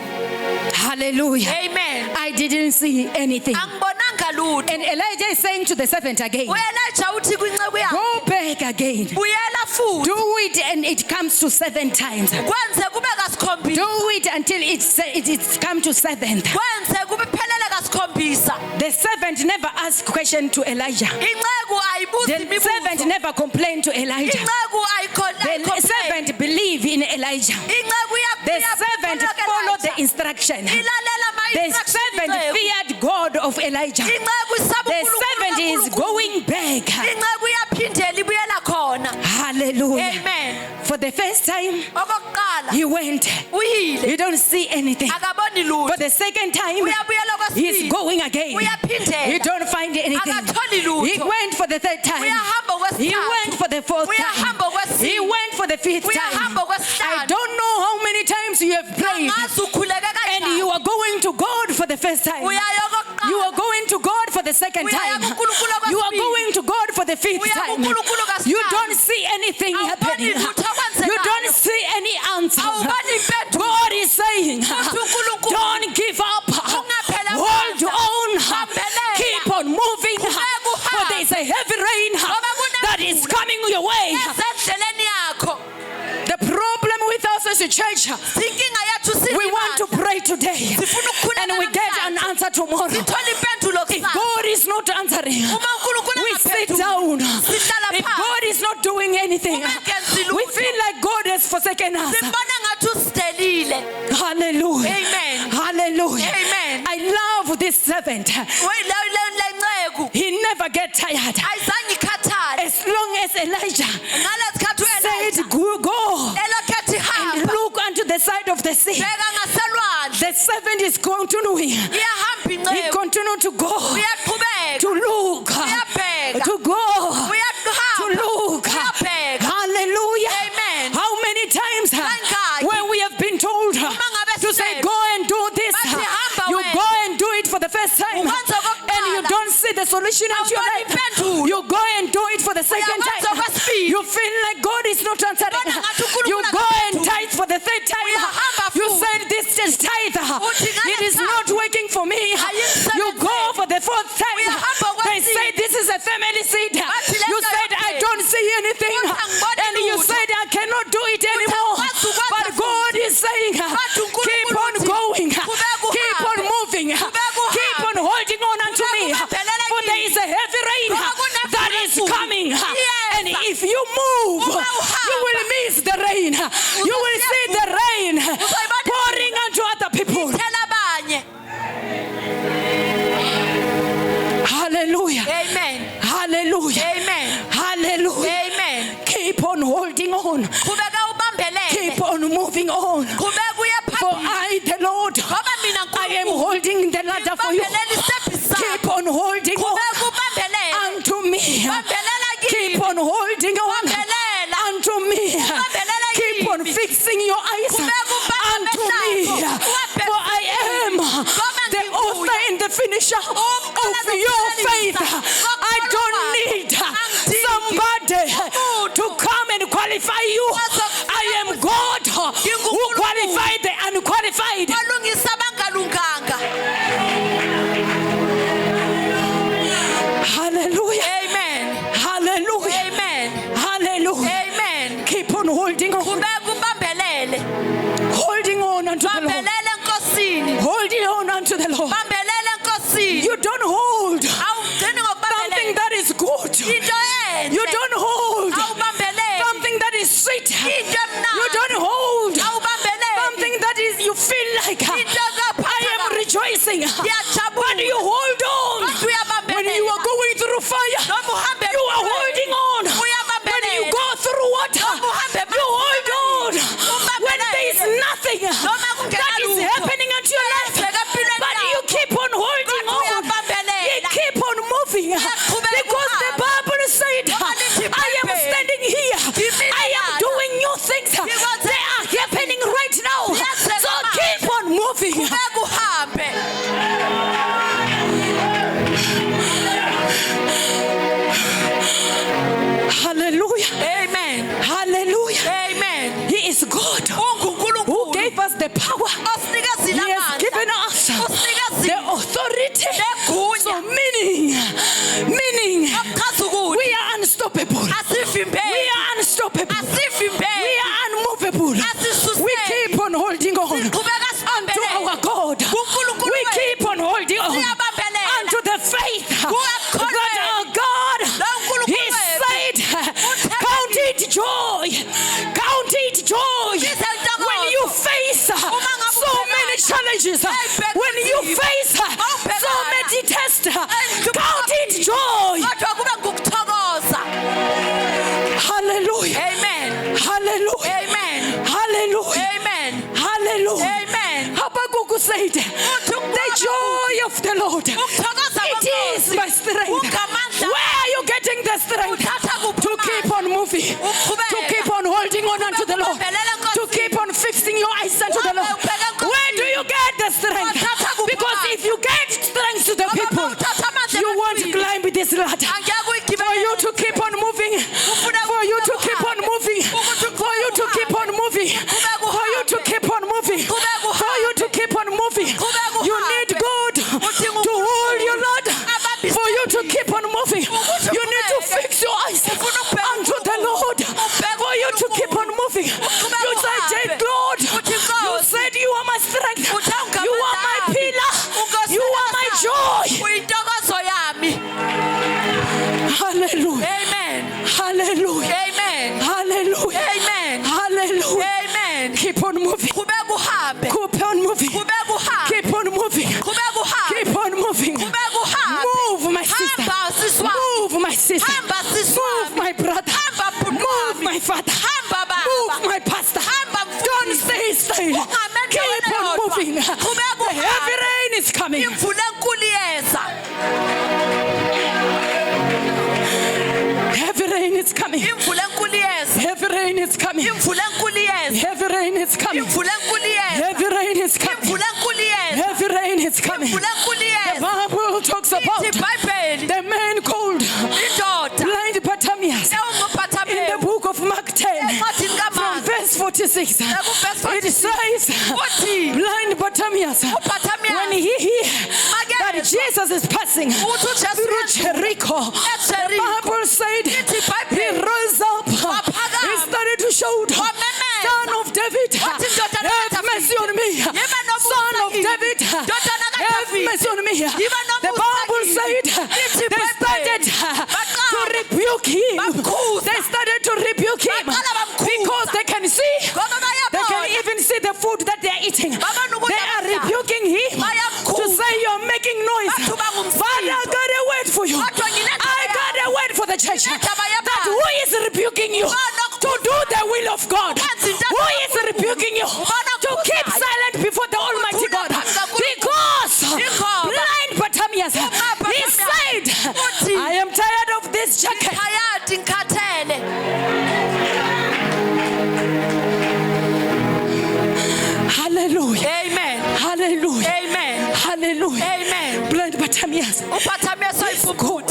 [SPEAKER 1] Hallelujah.
[SPEAKER 2] Amen.
[SPEAKER 1] I didn't see anything.
[SPEAKER 2] Angibonanga lutho.
[SPEAKER 1] And Elijah is saying to the servant again,
[SPEAKER 2] uElijah uthi kwinceku yakhe,
[SPEAKER 1] go back again.
[SPEAKER 2] buyela futhi.
[SPEAKER 1] Do it and it comes to 7 times.
[SPEAKER 2] Kwenze kube kasikhombisa.
[SPEAKER 1] Do it until it's come to 7th.
[SPEAKER 2] Kwenze kube phelele kasikhombisa.
[SPEAKER 1] The servant never asked question to Elijah.
[SPEAKER 2] Inceku ayibuzi
[SPEAKER 1] The servant
[SPEAKER 2] imibuzo.
[SPEAKER 1] never complained to Elijah.
[SPEAKER 2] Inceku
[SPEAKER 1] The servant believed in Elijah.
[SPEAKER 2] Inceku
[SPEAKER 1] The servant followed the instruction. The servant feared God of Elijah. The servant is going back.
[SPEAKER 2] Inceku iyaphindela ibuyela khona.
[SPEAKER 1] Hallelujah.
[SPEAKER 2] Amen.
[SPEAKER 1] For the first time,
[SPEAKER 2] Okokuqala
[SPEAKER 1] he went.
[SPEAKER 2] uyile
[SPEAKER 1] You don't see anything.
[SPEAKER 2] akaboni
[SPEAKER 1] For
[SPEAKER 2] lutho.
[SPEAKER 1] the second time,
[SPEAKER 2] Uyabuyela
[SPEAKER 1] he's
[SPEAKER 2] kwesibili.
[SPEAKER 1] going again. You
[SPEAKER 2] Uyaphindela.
[SPEAKER 1] don't find anything.
[SPEAKER 2] Akatholi lutho.
[SPEAKER 1] He went for the third time.
[SPEAKER 2] Uyahamba
[SPEAKER 1] He
[SPEAKER 2] kwesithathu.
[SPEAKER 1] went for the fourth time.
[SPEAKER 2] Uyahamba kwesibili.
[SPEAKER 1] He went for the fifth time.
[SPEAKER 2] Uyahamba
[SPEAKER 1] I
[SPEAKER 2] kwesihlanu.
[SPEAKER 1] don't know how many times you have prayed
[SPEAKER 2] Angazi ukhuleke
[SPEAKER 1] and
[SPEAKER 2] kanjani.
[SPEAKER 1] you are going to God for the first time.
[SPEAKER 2] Uyaya okokuqala.
[SPEAKER 1] You are going to God for the second
[SPEAKER 2] Uyaya
[SPEAKER 1] time.
[SPEAKER 2] kuNkulunkulu
[SPEAKER 1] You are
[SPEAKER 2] okwesibili.
[SPEAKER 1] going to God for the fifth
[SPEAKER 2] Uyaya
[SPEAKER 1] time.
[SPEAKER 2] kuNkulunkulu okwesithathu.
[SPEAKER 1] You don't see anything
[SPEAKER 2] Awuboni
[SPEAKER 1] happening.
[SPEAKER 2] lutho okwenzekayo.
[SPEAKER 1] You don't see any answer.
[SPEAKER 2] Awuboni impendulo.
[SPEAKER 1] God is saying,
[SPEAKER 2] Uthi uNkulunkulu,
[SPEAKER 1] don't give up.
[SPEAKER 2] ungaphela
[SPEAKER 1] Hold
[SPEAKER 2] amandla.
[SPEAKER 1] on.
[SPEAKER 2] Bambelela.
[SPEAKER 1] Keep on moving.
[SPEAKER 2] Qhubeka uhambe.
[SPEAKER 1] For there is a heavy rain
[SPEAKER 2] Ngoba kunemvula
[SPEAKER 1] that is coming your way.
[SPEAKER 2] ezendleleni yakho.
[SPEAKER 1] church,
[SPEAKER 2] inkinga yethu
[SPEAKER 1] we want to pray today
[SPEAKER 2] sifuna ukukhuleka
[SPEAKER 1] and we get an
[SPEAKER 2] namhlanje.
[SPEAKER 1] answer tomorrow.
[SPEAKER 2] Sithola impendulo
[SPEAKER 1] If
[SPEAKER 2] kusasa.
[SPEAKER 1] God is not answering,
[SPEAKER 2] Uma uNkulunkulu
[SPEAKER 1] we sit
[SPEAKER 2] engaphenduli,
[SPEAKER 1] down.
[SPEAKER 2] sihlala
[SPEAKER 1] If
[SPEAKER 2] phansi.
[SPEAKER 1] God is not doing anything,
[SPEAKER 2] Uma engenzi
[SPEAKER 1] we
[SPEAKER 2] lutho,
[SPEAKER 1] feel like God has forsaken us.
[SPEAKER 2] sibona ngathi usidelile.
[SPEAKER 1] Hallelujah.
[SPEAKER 2] Amen.
[SPEAKER 1] Hallelujah.
[SPEAKER 2] Amen.
[SPEAKER 1] I love this servant.
[SPEAKER 2] Le nceku
[SPEAKER 1] He never gets tired.
[SPEAKER 2] ayizange ikhathale.
[SPEAKER 1] As long as Elijah
[SPEAKER 2] Ngalesi khathi
[SPEAKER 1] said, go
[SPEAKER 2] elokhethi
[SPEAKER 1] and
[SPEAKER 2] hamba.
[SPEAKER 1] look unto the side of the sea,
[SPEAKER 2] Bheka ngaselwandle.
[SPEAKER 1] the servant is continuing.
[SPEAKER 2] Iyahamba
[SPEAKER 1] He
[SPEAKER 2] inceku.
[SPEAKER 1] continued to go,
[SPEAKER 2] Uyaqhubeka.
[SPEAKER 1] to look,
[SPEAKER 2] Uyabheka.
[SPEAKER 1] to go, to
[SPEAKER 2] Uyahamba.
[SPEAKER 1] look.
[SPEAKER 2] Uyabheka.
[SPEAKER 1] Hallelujah.
[SPEAKER 2] Amen.
[SPEAKER 1] How many times
[SPEAKER 2] Kangaki.
[SPEAKER 1] when we have been told
[SPEAKER 2] ngabe
[SPEAKER 1] to say,
[SPEAKER 2] sisele.
[SPEAKER 1] go and do this,
[SPEAKER 2] Bathi hamba
[SPEAKER 1] you
[SPEAKER 2] wena.
[SPEAKER 1] go and do it for the first time,
[SPEAKER 2] Ukwenza okokuqala.
[SPEAKER 1] and you don't see the solution into your
[SPEAKER 2] Awuboni
[SPEAKER 1] life.
[SPEAKER 2] impendulo.
[SPEAKER 1] You go and do it for the second
[SPEAKER 2] Uyakwenza
[SPEAKER 1] time.
[SPEAKER 2] okwesibili.
[SPEAKER 1] You feel like God is not answering.
[SPEAKER 2] Ubona ngathi uNkulunkulu
[SPEAKER 1] You go and
[SPEAKER 2] akaphenduli.
[SPEAKER 1] tithe for the third time.
[SPEAKER 2] Uyahamba
[SPEAKER 1] You
[SPEAKER 2] futhi.
[SPEAKER 1] said this is tithe.
[SPEAKER 2] Uthi ngale
[SPEAKER 1] It is
[SPEAKER 2] tithe.
[SPEAKER 1] not working for me.
[SPEAKER 2] Ayisebenzeli.
[SPEAKER 1] You go for the fourth time.
[SPEAKER 2] Uyahamba
[SPEAKER 1] They
[SPEAKER 2] kwesibili.
[SPEAKER 1] say this is a family seed.
[SPEAKER 2] Bathi
[SPEAKER 1] You
[SPEAKER 2] lento
[SPEAKER 1] said I
[SPEAKER 2] yonke.
[SPEAKER 1] don't see anything.
[SPEAKER 2] Uthi angiboni
[SPEAKER 1] And you
[SPEAKER 2] lutho.
[SPEAKER 1] said I cannot do it anymore.
[SPEAKER 2] angikwazi ukwenza
[SPEAKER 1] But God
[SPEAKER 2] futhi.
[SPEAKER 1] is saying,
[SPEAKER 2] Bathi uNkulunkulu
[SPEAKER 1] keep on
[SPEAKER 2] uthi,
[SPEAKER 1] going.
[SPEAKER 2] "Qhubeka
[SPEAKER 1] Keep on
[SPEAKER 2] uhambe.
[SPEAKER 1] moving.
[SPEAKER 2] Qhubeka
[SPEAKER 1] Keep on
[SPEAKER 2] uhambe.
[SPEAKER 1] holding on unto
[SPEAKER 2] Qhubeka
[SPEAKER 1] me.
[SPEAKER 2] ubambelele
[SPEAKER 1] For there is a heavy rain
[SPEAKER 2] Ngoba kunemvula
[SPEAKER 1] that is
[SPEAKER 2] enkulu.
[SPEAKER 1] coming.
[SPEAKER 2] Yes.
[SPEAKER 1] And if you move,
[SPEAKER 2] Uma
[SPEAKER 1] you
[SPEAKER 2] uhamba.
[SPEAKER 1] will miss the rain. You will see the rain
[SPEAKER 2] Uzoyibona
[SPEAKER 1] pouring unto other people.
[SPEAKER 2] Thela abanye.
[SPEAKER 1] Hallelujah.
[SPEAKER 2] Amen.
[SPEAKER 1] Hallelujah.
[SPEAKER 2] Amen.
[SPEAKER 1] Hallelujah.
[SPEAKER 2] Amen.
[SPEAKER 1] Keep on holding on.
[SPEAKER 2] Qhubeka ubambelele.
[SPEAKER 1] Keep on moving on.
[SPEAKER 2] Qhubeka uye
[SPEAKER 1] For
[SPEAKER 2] phambili.
[SPEAKER 1] I, the Lord,
[SPEAKER 2] Ngoba mina
[SPEAKER 1] I am
[SPEAKER 2] uNkulunkulu
[SPEAKER 1] holding the ladder for you.
[SPEAKER 2] ngibambelele isithembiso sakho.
[SPEAKER 1] Keep on holding
[SPEAKER 2] Qhubeka
[SPEAKER 1] on
[SPEAKER 2] ubambelele.
[SPEAKER 1] unto me.
[SPEAKER 2] Bambelela kimi.
[SPEAKER 1] Keep on holding on
[SPEAKER 2] Bambelela.
[SPEAKER 1] unto me.
[SPEAKER 2] Bambelela
[SPEAKER 1] Keep on
[SPEAKER 2] kimi.
[SPEAKER 1] fixing your eyes
[SPEAKER 2] Qhubeka ubambe
[SPEAKER 1] unto me.
[SPEAKER 2] amehlo akho.
[SPEAKER 1] For I am the author and the finisher of your faith. I don't need somebody to come and qualify you. I am God who qualified the unqualified.
[SPEAKER 2] Balungisa abangalunganga.
[SPEAKER 1] Hallelujah.
[SPEAKER 2] Amen.
[SPEAKER 1] Hallelujah.
[SPEAKER 2] Amen.
[SPEAKER 1] Hallelujah.
[SPEAKER 2] Amen.
[SPEAKER 1] Keep on holding on.
[SPEAKER 2] Qhubeka ubambelele.
[SPEAKER 1] Holding on unto the Lord.
[SPEAKER 2] Bambelele enkosini.
[SPEAKER 1] Holding on unto the Lord.
[SPEAKER 2] Bambelele enkosini.
[SPEAKER 1] You don't hold
[SPEAKER 2] Awugcini
[SPEAKER 1] something
[SPEAKER 2] ngokubambelela.
[SPEAKER 1] that is good.
[SPEAKER 2] Into enhle.
[SPEAKER 1] You don't hold
[SPEAKER 2] Awubambeleli.
[SPEAKER 1] something that is sweet.
[SPEAKER 2] Into emnandi.
[SPEAKER 1] You don't hold
[SPEAKER 2] Awubambeleli.
[SPEAKER 1] something that is you feel like
[SPEAKER 2] Into
[SPEAKER 1] I am
[SPEAKER 2] ezaphathekayo.
[SPEAKER 1] rejoicing.
[SPEAKER 2] Ngiyajabula.
[SPEAKER 1] But you hold on.
[SPEAKER 2] Kodwa uyabambelela.
[SPEAKER 1] When you are going through fire,
[SPEAKER 2] Noma uhambe
[SPEAKER 1] you are
[SPEAKER 2] emhlabeni.
[SPEAKER 1] holding on.
[SPEAKER 2] Uyabambelela.
[SPEAKER 1] When you go through water,
[SPEAKER 2] Noma uhambe
[SPEAKER 1] you hold on.
[SPEAKER 2] Ubambelele.
[SPEAKER 1] When there is nothing
[SPEAKER 2] Noma kungena
[SPEAKER 1] that is
[SPEAKER 2] lutho.
[SPEAKER 1] happening unto your life,
[SPEAKER 2] Yenzeka empilweni
[SPEAKER 1] but you
[SPEAKER 2] yakho.
[SPEAKER 1] keep on holding
[SPEAKER 2] Kodwa
[SPEAKER 1] on.
[SPEAKER 2] uyabambelela.
[SPEAKER 1] You keep on moving.
[SPEAKER 2] Uyaqhubeka
[SPEAKER 1] Because the
[SPEAKER 2] uhamba.
[SPEAKER 1] Bible said,
[SPEAKER 2] Ngoba lithi
[SPEAKER 1] I am
[SPEAKER 2] iBhayibheli,
[SPEAKER 1] standing here.
[SPEAKER 2] ngimile
[SPEAKER 1] I am
[SPEAKER 2] lapha.
[SPEAKER 1] doing new things. They are happening right now.
[SPEAKER 2] Ziyenzeka
[SPEAKER 1] So
[SPEAKER 2] manje.
[SPEAKER 1] keep on moving.
[SPEAKER 2] Qhubeka uhambe.
[SPEAKER 1] Hallelujah.
[SPEAKER 2] Amen.
[SPEAKER 1] Hallelujah.
[SPEAKER 2] Amen.
[SPEAKER 1] He is God who
[SPEAKER 2] UNguNkulunkulu.
[SPEAKER 1] gave us the power.
[SPEAKER 2] Osinikazile
[SPEAKER 1] He has
[SPEAKER 2] amandla.
[SPEAKER 1] given us
[SPEAKER 2] Usinikazile
[SPEAKER 1] the authority.
[SPEAKER 2] negunya.
[SPEAKER 1] So meaning
[SPEAKER 2] Okuchaza ukuthi
[SPEAKER 1] we are unstoppable. We
[SPEAKER 2] asivimbeki.
[SPEAKER 1] are unstoppable. We
[SPEAKER 2] Asivimbeki.
[SPEAKER 1] are unmovable.
[SPEAKER 2] Asisuseki.
[SPEAKER 1] We keep on holding on
[SPEAKER 2] Siqhubeka
[SPEAKER 1] unto
[SPEAKER 2] sibambelele.
[SPEAKER 1] our God.
[SPEAKER 2] kuNkulunkulu
[SPEAKER 1] We
[SPEAKER 2] wethu.
[SPEAKER 1] keep on holding on
[SPEAKER 2] Siyabambelela.
[SPEAKER 1] unto the faith
[SPEAKER 2] Kuyakholwa.
[SPEAKER 1] that our God,
[SPEAKER 2] Lo uNkulunkulu
[SPEAKER 1] He
[SPEAKER 2] wethu.
[SPEAKER 1] said, count it joy. Count it joy.
[SPEAKER 2] Ngizwe intokozo.
[SPEAKER 1] When you face
[SPEAKER 2] ngabe
[SPEAKER 1] so many
[SPEAKER 2] ubhekana.
[SPEAKER 1] challenges,
[SPEAKER 2] Ayibhekana
[SPEAKER 1] when you
[SPEAKER 2] nzima.
[SPEAKER 1] face so
[SPEAKER 2] Awubhekana.
[SPEAKER 1] many tests,
[SPEAKER 2] Ayibhekana.
[SPEAKER 1] count it joy.
[SPEAKER 2] Kodwa kube ngukuthokoza.
[SPEAKER 1] Hallelujah.
[SPEAKER 2] Amen.
[SPEAKER 1] Hallelujah.
[SPEAKER 2] Amen.
[SPEAKER 1] Hallelujah.
[SPEAKER 2] Amen.
[SPEAKER 1] Hallelujah.
[SPEAKER 2] Amen.
[SPEAKER 1] Habakkuk said, the joy of the Lord,
[SPEAKER 2] Ukuthokoza
[SPEAKER 1] it is
[SPEAKER 2] kweNkosi.
[SPEAKER 1] my strength.
[SPEAKER 2] Ungamandla.
[SPEAKER 1] Where are you getting the strength?
[SPEAKER 2] Uthatha kuphi
[SPEAKER 1] To
[SPEAKER 2] amandla?
[SPEAKER 1] keep on moving,
[SPEAKER 2] Uqhubeka.
[SPEAKER 1] to keep on holding on unto the Lord,
[SPEAKER 2] Ubambelela Nkosi.
[SPEAKER 1] to keep on fixing your eyes unto the Lord.
[SPEAKER 2] Ubambelela Nkosi.
[SPEAKER 1] Where do you get the strength?
[SPEAKER 2] Uthatha kuphi
[SPEAKER 1] Because
[SPEAKER 2] amandla?
[SPEAKER 1] if you get strength to the people,
[SPEAKER 2] uthatha amandla
[SPEAKER 1] you won't
[SPEAKER 2] ebantwini.
[SPEAKER 1] climb this ladder.
[SPEAKER 2] Angeke
[SPEAKER 1] For
[SPEAKER 2] uyigibele.
[SPEAKER 1] you to keep on moving, for you to keep on moving, for you to keep on moving, for you to keep on moving, for you to keep on moving, you need God to hold you coming.
[SPEAKER 2] imvula enkulu iyeza.
[SPEAKER 1] Heavy rain is coming.
[SPEAKER 2] Imvula enkulu iyeza.
[SPEAKER 1] Heavy rain is coming.
[SPEAKER 2] Imvula enkulu iyeza.
[SPEAKER 1] Heavy rain is coming.
[SPEAKER 2] Imvula enkulu iyeza.
[SPEAKER 1] Heavy rain is coming.
[SPEAKER 2] Imvula enkulu iyeza.
[SPEAKER 1] Heavy rain is coming.
[SPEAKER 2] Imvula enkulu
[SPEAKER 1] The
[SPEAKER 2] iyeza.
[SPEAKER 1] Bible talks about
[SPEAKER 2] Ithi iBhayibheli
[SPEAKER 1] the man called
[SPEAKER 2] indoda
[SPEAKER 1] blind Bartimaeus in the
[SPEAKER 2] ewunguphathameli
[SPEAKER 1] book of Mark 10
[SPEAKER 2] encwadini
[SPEAKER 1] from
[SPEAKER 2] kaMark
[SPEAKER 1] verse 46.
[SPEAKER 2] verse
[SPEAKER 1] It says,
[SPEAKER 2] uthi
[SPEAKER 1] blind Bartimaeus,
[SPEAKER 2] uBartimaeus
[SPEAKER 1] when he heard that
[SPEAKER 2] makezwa
[SPEAKER 1] Jesus is passing
[SPEAKER 2] ukuthi uJesu
[SPEAKER 1] through
[SPEAKER 2] uyadlula
[SPEAKER 1] Jericho, the
[SPEAKER 2] eJeriko.
[SPEAKER 1] Bible said
[SPEAKER 2] Ithi
[SPEAKER 1] he
[SPEAKER 2] iBhayibheli
[SPEAKER 1] rose up,
[SPEAKER 2] waphakama,
[SPEAKER 1] he started to shout,
[SPEAKER 2] wamemeza,
[SPEAKER 1] Son of David,
[SPEAKER 2] wathi, "Ndodana
[SPEAKER 1] have
[SPEAKER 2] kaDavide,
[SPEAKER 1] mercy on me.
[SPEAKER 2] yiba nomusa
[SPEAKER 1] Son of
[SPEAKER 2] kimi.
[SPEAKER 1] David,
[SPEAKER 2] Ndodana
[SPEAKER 1] have
[SPEAKER 2] kaDavide,
[SPEAKER 1] mercy on me."
[SPEAKER 2] yiba
[SPEAKER 1] The
[SPEAKER 2] nomusa
[SPEAKER 1] Bible
[SPEAKER 2] kimi.
[SPEAKER 1] said
[SPEAKER 2] Ithi
[SPEAKER 1] they started
[SPEAKER 2] iBhayibheli
[SPEAKER 1] to rebuke him.
[SPEAKER 2] bamkhuza.
[SPEAKER 1] They started to rebuke him
[SPEAKER 2] Baqala bamkhuza.
[SPEAKER 1] because they can see.
[SPEAKER 2] Ngoba
[SPEAKER 1] They can
[SPEAKER 2] bayabona.
[SPEAKER 1] even see the food that they are eating.
[SPEAKER 2] Baba nukudla
[SPEAKER 1] They are
[SPEAKER 2] abadala.
[SPEAKER 1] rebuking him
[SPEAKER 2] Bayamkhuza.
[SPEAKER 1] to say you're making noise.
[SPEAKER 2] Bathu bangumsindo.
[SPEAKER 1] But I got a word for you.
[SPEAKER 2] Kodwa nginendaba
[SPEAKER 1] I got a word for the church.
[SPEAKER 2] Nginendaba yabantu.
[SPEAKER 1] That who is rebuking you
[SPEAKER 2] Ubona
[SPEAKER 1] to do the will of God?
[SPEAKER 2] Ukwenza into
[SPEAKER 1] Who is
[SPEAKER 2] kaNkulunkulu.
[SPEAKER 1] rebuking you
[SPEAKER 2] Ubona
[SPEAKER 1] to keep
[SPEAKER 2] ukukhuzayo.
[SPEAKER 1] silent before the Almighty
[SPEAKER 2] Ukuthula
[SPEAKER 1] God?
[SPEAKER 2] phansi kaNkulunkulu.
[SPEAKER 1] Because
[SPEAKER 2] Yingoba.
[SPEAKER 1] blind Bartimaeus, he
[SPEAKER 2] Bartimaeus
[SPEAKER 1] said,
[SPEAKER 2] uthi,
[SPEAKER 1] I am tired of this jacket.
[SPEAKER 2] Hayati ngikhathele.
[SPEAKER 1] Hallelujah.
[SPEAKER 2] Amen.
[SPEAKER 1] Hallelujah.
[SPEAKER 2] Amen.
[SPEAKER 1] Hallelujah.
[SPEAKER 2] Amen.
[SPEAKER 1] Blind Bartimaeus
[SPEAKER 2] uBartimaeus
[SPEAKER 1] is going.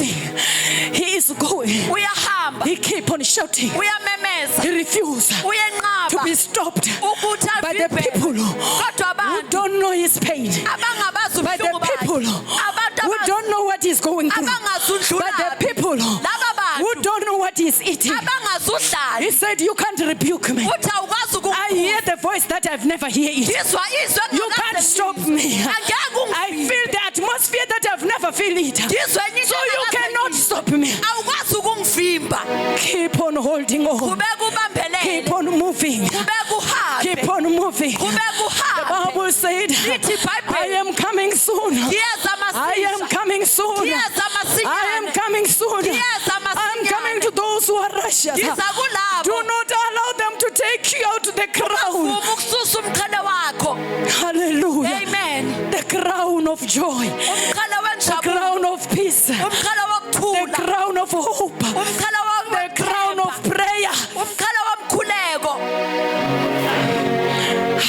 [SPEAKER 1] He is going.
[SPEAKER 2] uyahamba,
[SPEAKER 1] He keep on shouting.
[SPEAKER 2] uyamemeza,
[SPEAKER 1] He refused to
[SPEAKER 2] uyenqaba
[SPEAKER 1] be stopped
[SPEAKER 2] ukuthi
[SPEAKER 1] by the
[SPEAKER 2] avimbele.
[SPEAKER 1] people
[SPEAKER 2] Kodwa
[SPEAKER 1] who
[SPEAKER 2] abantu
[SPEAKER 1] don't know his pain,
[SPEAKER 2] abangabazi
[SPEAKER 1] by the
[SPEAKER 2] ubuhlungu
[SPEAKER 1] people
[SPEAKER 2] bakhe, abantu
[SPEAKER 1] who don't know what he's going through,
[SPEAKER 2] abangazi
[SPEAKER 1] by the
[SPEAKER 2] udlula,
[SPEAKER 1] people
[SPEAKER 2] laba
[SPEAKER 1] who
[SPEAKER 2] bantu
[SPEAKER 1] don't know what he's eating.
[SPEAKER 2] abangazi udlala,
[SPEAKER 1] He said, you can't rebuke me.
[SPEAKER 2] uthi awukwazi
[SPEAKER 1] I hear the voice that I've never heard it.
[SPEAKER 2] ukuzizwa izwi
[SPEAKER 1] You can't stop me.
[SPEAKER 2] Angeke
[SPEAKER 1] I feel the atmosphere that I've never felt it.
[SPEAKER 2] ngizwe enye
[SPEAKER 1] So
[SPEAKER 2] into
[SPEAKER 1] you
[SPEAKER 2] engakaze
[SPEAKER 1] cannot
[SPEAKER 2] ngiyizwe.
[SPEAKER 1] stop me.
[SPEAKER 2] Awukwazi ukungivimba.
[SPEAKER 1] Keep on holding on.
[SPEAKER 2] Qhubeka ubambelele.
[SPEAKER 1] Keep on moving.
[SPEAKER 2] Qhubeka uhambe.
[SPEAKER 1] Keep on moving.
[SPEAKER 2] Qhubeka
[SPEAKER 1] The
[SPEAKER 2] uhambe.
[SPEAKER 1] Bible said,
[SPEAKER 2] Lithi iBhayibheli,
[SPEAKER 1] I am coming soon.
[SPEAKER 2] Ngiyeza
[SPEAKER 1] I am
[SPEAKER 2] masinya.
[SPEAKER 1] coming soon.
[SPEAKER 2] Ngiyeza masinyane.
[SPEAKER 1] I am coming soon.
[SPEAKER 2] Ngiyeza
[SPEAKER 1] I'm
[SPEAKER 2] masinyane.
[SPEAKER 1] coming to those who are righteous.
[SPEAKER 2] Ngiza kulabo.
[SPEAKER 1] Do not allow them to take you out the crown.
[SPEAKER 2] Uvuma ukususa umqhele wakho.
[SPEAKER 1] Hallelujah.
[SPEAKER 2] Amen.
[SPEAKER 1] The crown of joy.
[SPEAKER 2] Umqhele
[SPEAKER 1] The
[SPEAKER 2] wenjabulo.
[SPEAKER 1] crown of peace.
[SPEAKER 2] Umqhele
[SPEAKER 1] The
[SPEAKER 2] wokuthula.
[SPEAKER 1] crown of hope.
[SPEAKER 2] Umqhele
[SPEAKER 1] The crown of prayer.
[SPEAKER 2] umqhele womkhuleko.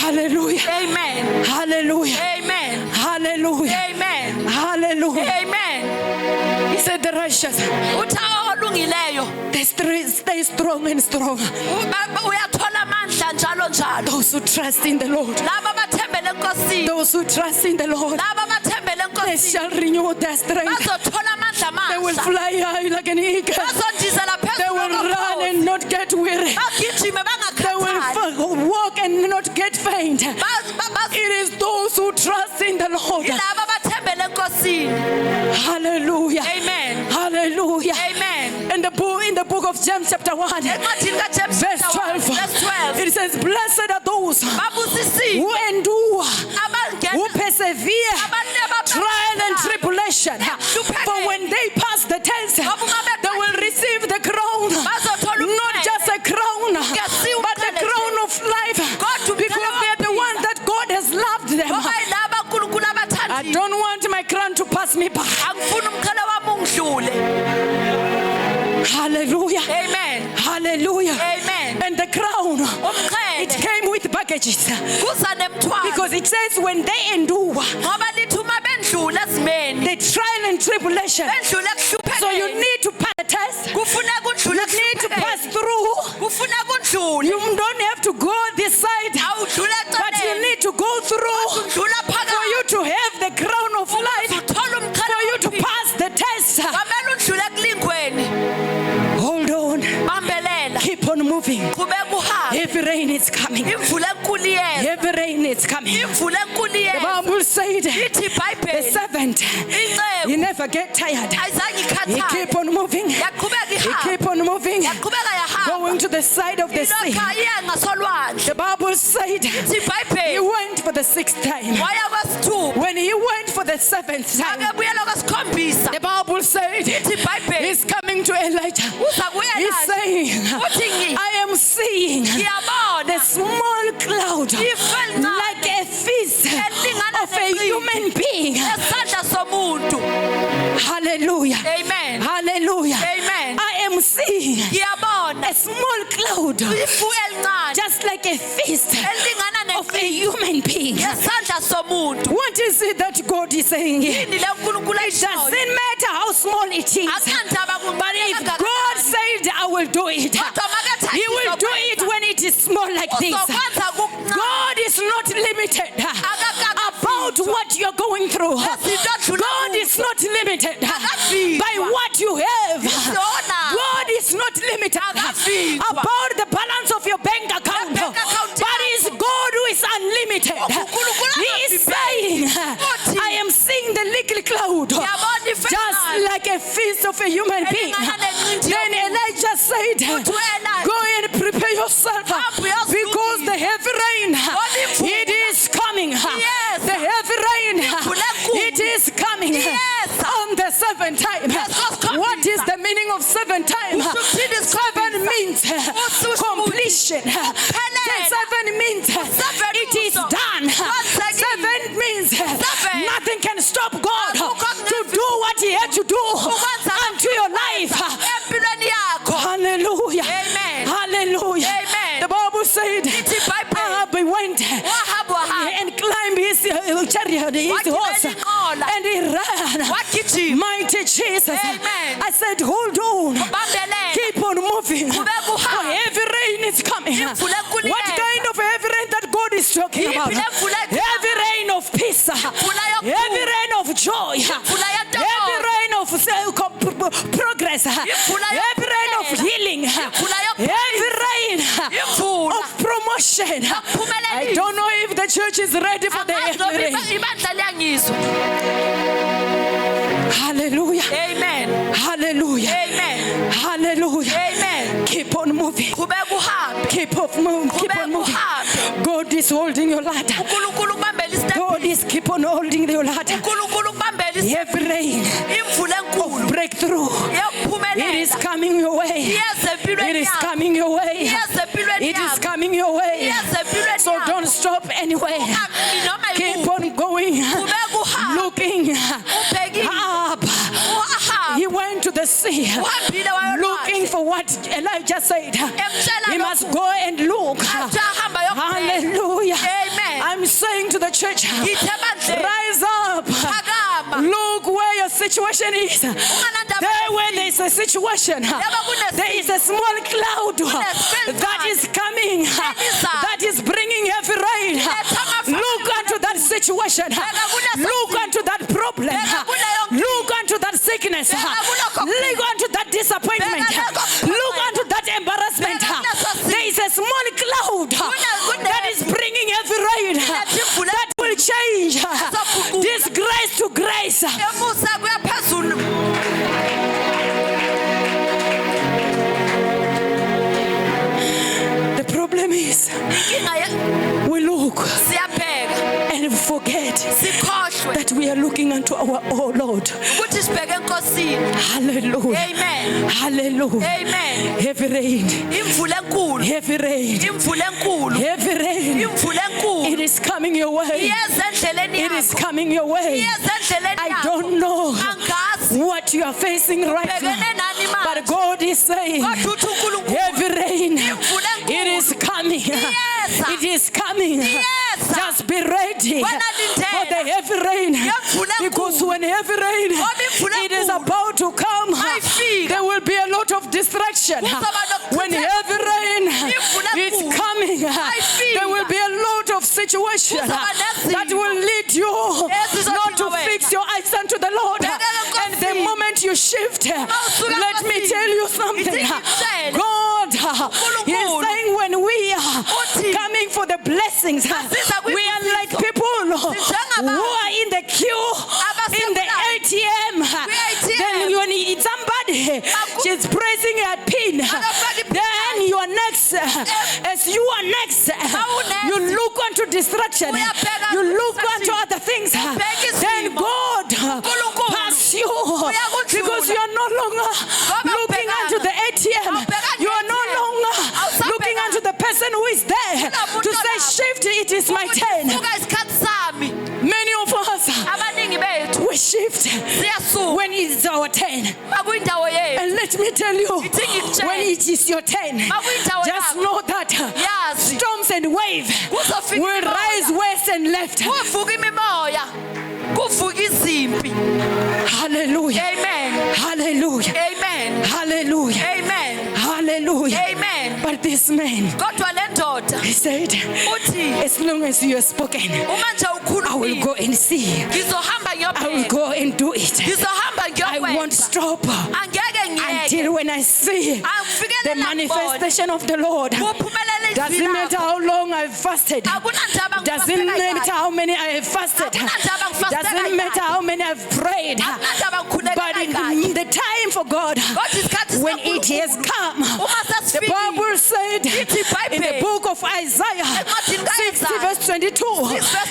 [SPEAKER 1] Hallelujah.
[SPEAKER 2] Amen.
[SPEAKER 1] Hallelujah.
[SPEAKER 2] Amen.
[SPEAKER 1] Hallelujah.
[SPEAKER 2] Amen.
[SPEAKER 1] Hallelujah.
[SPEAKER 2] Amen.
[SPEAKER 1] He said the righteous,
[SPEAKER 2] Uthi olungileyo
[SPEAKER 1] they stay strong and strong.
[SPEAKER 2] uyathola amandla njalo njalo.
[SPEAKER 1] Those who trust in the Lord.
[SPEAKER 2] Laba abathembele enkosini.
[SPEAKER 1] Those who trust in the Lord.
[SPEAKER 2] Laba abathembele
[SPEAKER 1] They
[SPEAKER 2] enkosini.
[SPEAKER 1] shall renew their strength.
[SPEAKER 2] Bazothola amandla
[SPEAKER 1] They will
[SPEAKER 2] amasha.
[SPEAKER 1] fly high like an eagle.
[SPEAKER 2] Bazondizela
[SPEAKER 1] They will
[SPEAKER 2] phezulu
[SPEAKER 1] run
[SPEAKER 2] kokhozi.
[SPEAKER 1] and not get weary.
[SPEAKER 2] Bagijime
[SPEAKER 1] They will
[SPEAKER 2] bangakhathali.
[SPEAKER 1] walk and not get faint.
[SPEAKER 2] Baz-
[SPEAKER 1] It is those who trust in the Lord.
[SPEAKER 2] Yilaba abathembele enkosini.
[SPEAKER 1] Hallelujah.
[SPEAKER 2] Amen.
[SPEAKER 1] Hallelujah.
[SPEAKER 2] Amen.
[SPEAKER 1] In the book of James chapter 1,
[SPEAKER 2] Encwadini kaJames
[SPEAKER 1] verse
[SPEAKER 2] chapter 1,
[SPEAKER 1] 12,
[SPEAKER 2] verse 12.
[SPEAKER 1] it says, blessed are those
[SPEAKER 2] Babusisiwe.
[SPEAKER 1] who endure,
[SPEAKER 2] Abangena-
[SPEAKER 1] who persevere,
[SPEAKER 2] Abanebaba-
[SPEAKER 1] trial and tribulation. For when they pass the test, they will receive the crown. Not just a crown, but the crown of life. Because they're the ones that God has loved them.
[SPEAKER 2] Ngoba yilaba uNkulunkulu
[SPEAKER 1] I
[SPEAKER 2] abathandiwe.
[SPEAKER 1] don't want my crown to pass me by.
[SPEAKER 2] Angifuni umqhele wami ungidlule.
[SPEAKER 1] Hallelujah.
[SPEAKER 2] Amen.
[SPEAKER 1] Hallelujah.
[SPEAKER 2] Amen.
[SPEAKER 1] And the crown, it
[SPEAKER 2] Umqhele
[SPEAKER 1] came with baggages.
[SPEAKER 2] kuza nemthwalo.
[SPEAKER 1] Because it says when they endure
[SPEAKER 2] Ngoba lithi uma bendlula esimeni,
[SPEAKER 1] the trial and tribulation.
[SPEAKER 2] bendlula ekuhluphekeni.
[SPEAKER 1] So you need to pass the test.
[SPEAKER 2] Kufuneka undlule
[SPEAKER 1] You need to pass
[SPEAKER 2] ekuhluphekeni.
[SPEAKER 1] through.
[SPEAKER 2] Kufuneka undlule.
[SPEAKER 1] You don't have to go this side,
[SPEAKER 2] Awudlula
[SPEAKER 1] but you
[SPEAKER 2] eceleni.
[SPEAKER 1] need to go through
[SPEAKER 2] Udlula
[SPEAKER 1] for
[SPEAKER 2] phakathi.
[SPEAKER 1] you to have the crown of life,
[SPEAKER 2] Uthola umqhele
[SPEAKER 1] for you to
[SPEAKER 2] wempilo.
[SPEAKER 1] pass the test.
[SPEAKER 2] Kwamele undlule ekulingweni.
[SPEAKER 1] Hold on.
[SPEAKER 2] Bambelela.
[SPEAKER 1] Keep on moving.
[SPEAKER 2] Qhubeka uhambe.
[SPEAKER 1] Heavy rain is coming.
[SPEAKER 2] Imvula enkulu iyeza.
[SPEAKER 1] Heavy rain is coming.
[SPEAKER 2] Imvula enkulu
[SPEAKER 1] The
[SPEAKER 2] iyeza.
[SPEAKER 1] Bible said
[SPEAKER 2] Lithi
[SPEAKER 1] the
[SPEAKER 2] iBhayibheli.
[SPEAKER 1] servant, he
[SPEAKER 2] Inceku
[SPEAKER 1] never get tired.
[SPEAKER 2] ayizange
[SPEAKER 1] He
[SPEAKER 2] ikhathale.
[SPEAKER 1] keep on moving.
[SPEAKER 2] Yaqhubeka
[SPEAKER 1] He
[SPEAKER 2] ihamba.
[SPEAKER 1] keep on moving,
[SPEAKER 2] Yaqhubeka yahamba.
[SPEAKER 1] going to the side of the sea.
[SPEAKER 2] Ilokha iya ngasolwandle.
[SPEAKER 1] The Bible said
[SPEAKER 2] Lithi
[SPEAKER 1] he
[SPEAKER 2] iBhayibheli.
[SPEAKER 1] went for the sixth time.
[SPEAKER 2] Waya kwesithupha.
[SPEAKER 1] When he went for the seventh time,
[SPEAKER 2] Akebuyela kwesikhombisa.
[SPEAKER 1] the Bible said
[SPEAKER 2] Lithi iBhayibheli.
[SPEAKER 1] he's coming to Elijah.
[SPEAKER 2] Uza kuye
[SPEAKER 1] He's
[SPEAKER 2] naye.
[SPEAKER 1] saying,
[SPEAKER 2] Uthi ngi.
[SPEAKER 1] I am seeing
[SPEAKER 2] Ngiyabona.
[SPEAKER 1] the small cloud
[SPEAKER 2] Ifelincane.
[SPEAKER 1] like a fist
[SPEAKER 2] Elingana
[SPEAKER 1] of a
[SPEAKER 2] neqindi.
[SPEAKER 1] human being being.
[SPEAKER 2] Esandla somuntu.
[SPEAKER 1] Hallelujah.
[SPEAKER 2] Amen.
[SPEAKER 1] Hallelujah.
[SPEAKER 2] Amen.
[SPEAKER 1] I am seeing
[SPEAKER 2] Ngiyabona
[SPEAKER 1] a small cloud,
[SPEAKER 2] ifu elincane
[SPEAKER 1] just like a fist
[SPEAKER 2] elingana
[SPEAKER 1] of a human being.
[SPEAKER 2] esandla somuntu.
[SPEAKER 1] What is it that God is saying here?
[SPEAKER 2] Yini le uNkulunkulu
[SPEAKER 1] It doesn't matter how small it is. But if God said, I will do it, He will do it when it is small like this. God is not limited about what you're going through. God is not limited by what you have. God is not limited about the balance of your bank account. But it's God who is unlimited. He is saying, I am seeing the little cloud just like a fist of a human being. Then Elijah said, go and prepare yourself because the heavy rain, it is coming. The heavy rain, it is coming on the seventh time. What is the meaning of seventh time? Seven means completion. 7 means it is done. 7 means nothing can stop God to do what He had to do unto your life. Hallelujah.
[SPEAKER 2] Amen.
[SPEAKER 1] Hallelujah.
[SPEAKER 2] Amen.
[SPEAKER 1] The Bible said Ahab went and climbed his chariot, his horse, and he ran. Mighty Jesus.
[SPEAKER 2] Amen.
[SPEAKER 1] I said, hold on. Keep on moving. For heavy rain is coming. What kind of heavy rain that God is talking about? Heavy rain of peace. Heavy rain of joy. Heavy rain of progress. Heavy rain of healing. Heavy rain of promotion. I don't know if the church is ready for the heavy rain. Hallelujah.
[SPEAKER 2] Amen.
[SPEAKER 1] Hallelujah.
[SPEAKER 2] Amen.
[SPEAKER 1] Hallelujah.
[SPEAKER 2] Amen.
[SPEAKER 1] Keep on moving. Keep on moving. Keep on moving. God is holding your ladder. God is keep on holding your ladder. Every rain of breakthrough, it is coming your way. It is coming your way. It is coming your way. So don't stop anyway. Keep on going, looking up. He went to the sea looking for what Elijah said. He must go and look. Hallelujah. I'm saying to the church, rise up. Look where your situation is. There where there is a situation, there is a small cloud that is coming, that is bringing heavy rain. Look unto that situation. Look unto that problem. Look unto that sickness. Look unto that disappointment. Look unto that embarrassment. There is a small cloud that is bringing heavy rain that will change disgrace to grace. The problem is we look and forget that we are looking unto our Lord. Hallelujah.
[SPEAKER 2] Amen.
[SPEAKER 1] Hallelujah.
[SPEAKER 2] Amen.
[SPEAKER 1] Heavy rain. Heavy rain. Heavy rain. It is coming your way. It is coming your way. I don't know what you are facing right now, but God is saying heavy rain. It is coming. It is coming. Just be ready for the heavy rain, because when heavy rain it is about to come, there will be a lot of distraction. When heavy rain is coming, there will be a lot of situation that will lead you not to fix your eyes unto the Lord. And the moment you shift, let me tell you something. God is saying when we are coming for the blessings, we are like people who are in the queue, in the ATM. Then when somebody is pressing a pin, then you are next. As you are next, you look onto distraction. You look onto other things. Then God pass you, because you are no longer looking onto the ATM. You are no longer looking onto the person who is there to say, shift, it is my turn. Many of us tell you, when it is your turn, just know that storms and waves will rise west and left. Hallelujah.
[SPEAKER 2] Amen.
[SPEAKER 1] Hallelujah.
[SPEAKER 2] Amen.
[SPEAKER 1] Hallelujah.
[SPEAKER 2] Amen.
[SPEAKER 1] Hallelujah.
[SPEAKER 2] Amen.
[SPEAKER 1] But this man, he said, as long as you have spoken, I will go and see. I will go and do it. I won't stop until when I see the manifestation of the Lord. Doesn't matter how long I've fasted. Doesn't matter how many I have fasted. Doesn't matter how many I've prayed. But in the time for God, when it has come, the Bible said in the book of Isaiah 60 verse 22,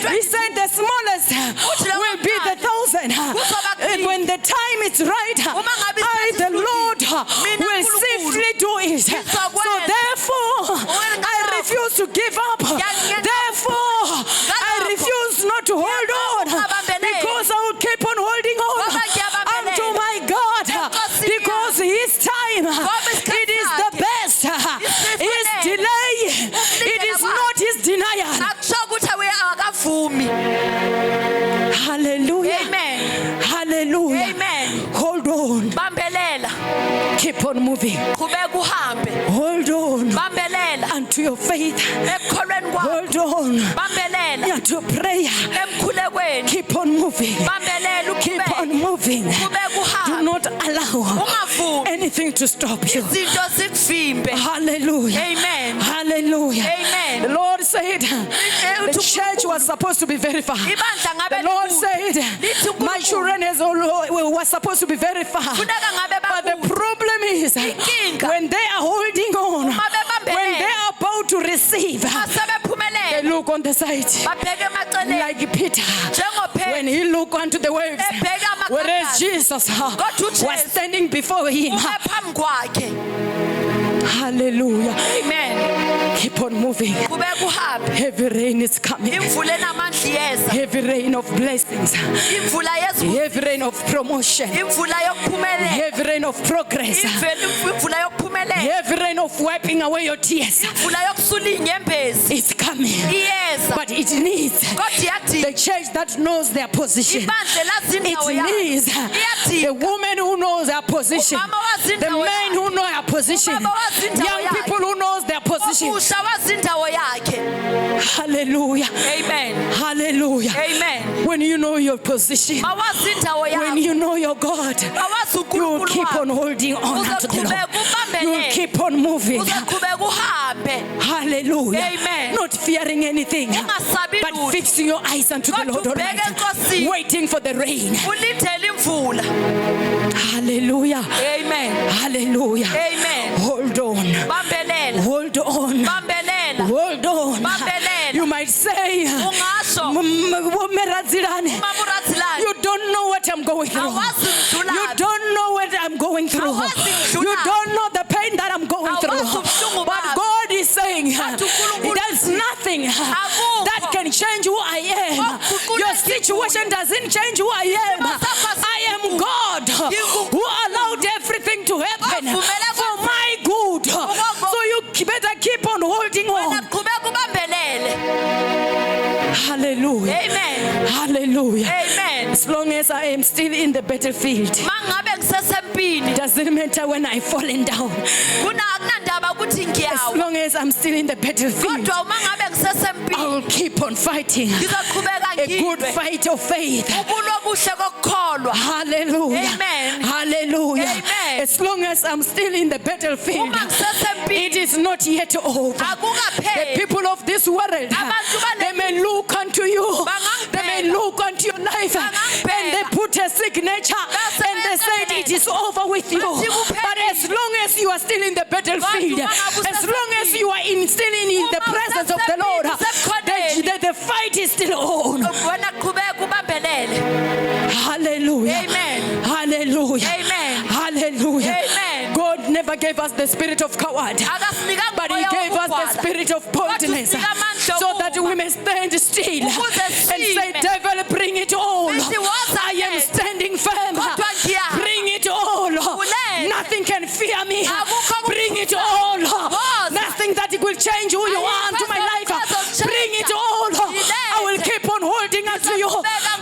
[SPEAKER 1] he said the smallest will be the 1,000. And when the time is right, I, the Lord, will safely do it. So therefore, I refuse to give up. Therefore, I refuse not to hold on, because I will keep on holding on unto my God, because His time, it is the best. His delay, it is not His denial. Hallelujah.
[SPEAKER 2] Amen.
[SPEAKER 1] Hallelujah.
[SPEAKER 2] Amen.
[SPEAKER 1] Hold on. Keep on moving. Hold on unto your faith. Hold on unto prayer. Keep on moving. Keep on moving. Do not allow anything to stop you. Hallelujah.
[SPEAKER 2] Amen.
[SPEAKER 1] Hallelujah.
[SPEAKER 2] Amen.
[SPEAKER 1] The Lord said the church was supposed to be very far. The Lord said my children was supposed to be very far. But the problem is when they are holding on, when they are about to receive, they look on the side like Peter when he looked onto the waves, whereas Jesus was standing before him. Hallelujah.
[SPEAKER 2] Amen.
[SPEAKER 1] Keep on moving. Heavy rain is coming. Heavy rain of blessings. Heavy rain of promotion. Heavy rain of progress. Heavy rain of wiping away your tears. It's coming.
[SPEAKER 2] Yes.
[SPEAKER 1] But it needs the church that knows their position. It needs the woman who knows their position. The men who know their position. Young people who knows their position. Hallelujah.
[SPEAKER 2] Amen.
[SPEAKER 1] Hallelujah.
[SPEAKER 2] Amen.
[SPEAKER 1] When you know your position, when you know your God, you will keep on holding on to the Lord. You will keep on moving. Hallelujah.
[SPEAKER 2] Amen.
[SPEAKER 1] Not fearing anything, but fixing your eyes unto the Lord Almighty, waiting for the rain. Hallelujah.
[SPEAKER 2] Amen.
[SPEAKER 1] Hallelujah.
[SPEAKER 2] Amen.
[SPEAKER 1] Hold on. Hold on. Hold on. You might say, Radzilani, you don't know what I'm going through. You don't know what I'm going through. You don't know the pain that I'm going through. But God is saying, there's nothing that can change who I am. Your situation doesn't change who I am. I am God who allowed everything to happen for my good. So you better keep on holding on. Hallelujah.
[SPEAKER 2] Amen.
[SPEAKER 1] Hallelujah.
[SPEAKER 2] Amen.
[SPEAKER 1] As long as I am still in the battlefield, doesn't matter when I've fallen down. As long as I'm still in the battlefield, I will keep on fighting a good fight of faith. Hallelujah.
[SPEAKER 2] Amen.
[SPEAKER 1] Hallelujah.
[SPEAKER 2] Amen.
[SPEAKER 1] As long as I'm still in the battlefield, it is not yet over. The people of this world, they may look unto you, they may look unto your life, and they put a signature and they said it is over with you. But as long as you are still in the battlefield, as long as you are still in the presence of the Lord, the fight is still on. Hallelujah.
[SPEAKER 2] Amen.
[SPEAKER 1] Hallelujah.
[SPEAKER 2] Amen.
[SPEAKER 1] Hallelujah.
[SPEAKER 2] Amen.
[SPEAKER 1] God never gave us the spirit of coward, but He gave us the spirit of boldness, so that we may stand still and say, devil, bring it all. I am standing firm. Bring it all. Nothing can fear me. change who you are into my life. Bring it all. I will keep on holding on to you.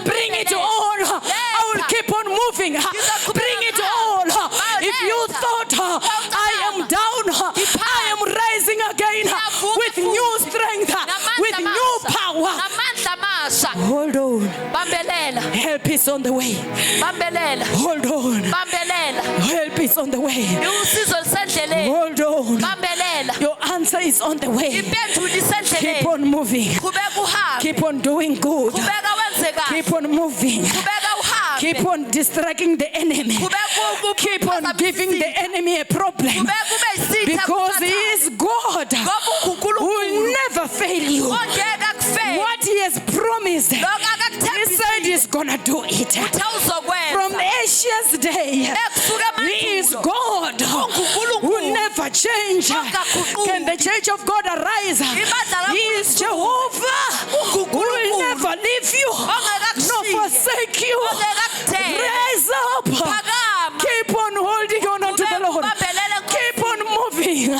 [SPEAKER 1] Bring it all. I will keep on moving. Bring it all. If you thought I am down, I am rising again with new strength, with new power. Hold on. Help is on the way. Hold on. Help is on the way. Hold on. Your answer is on the way. Keep on moving. Keep on doing good. Keep on moving. Keep on distracting the enemy. Keep on giving the enemy a problem. Because he is God who will never fail you. What he has promised, he said he's gonna do it. From Asia's day, he is God who never change. Can the church of God arise? He is Jehovah who will never leave you nor forsake you. Rise up. Keep on holding on to the Lord. Keep on moving.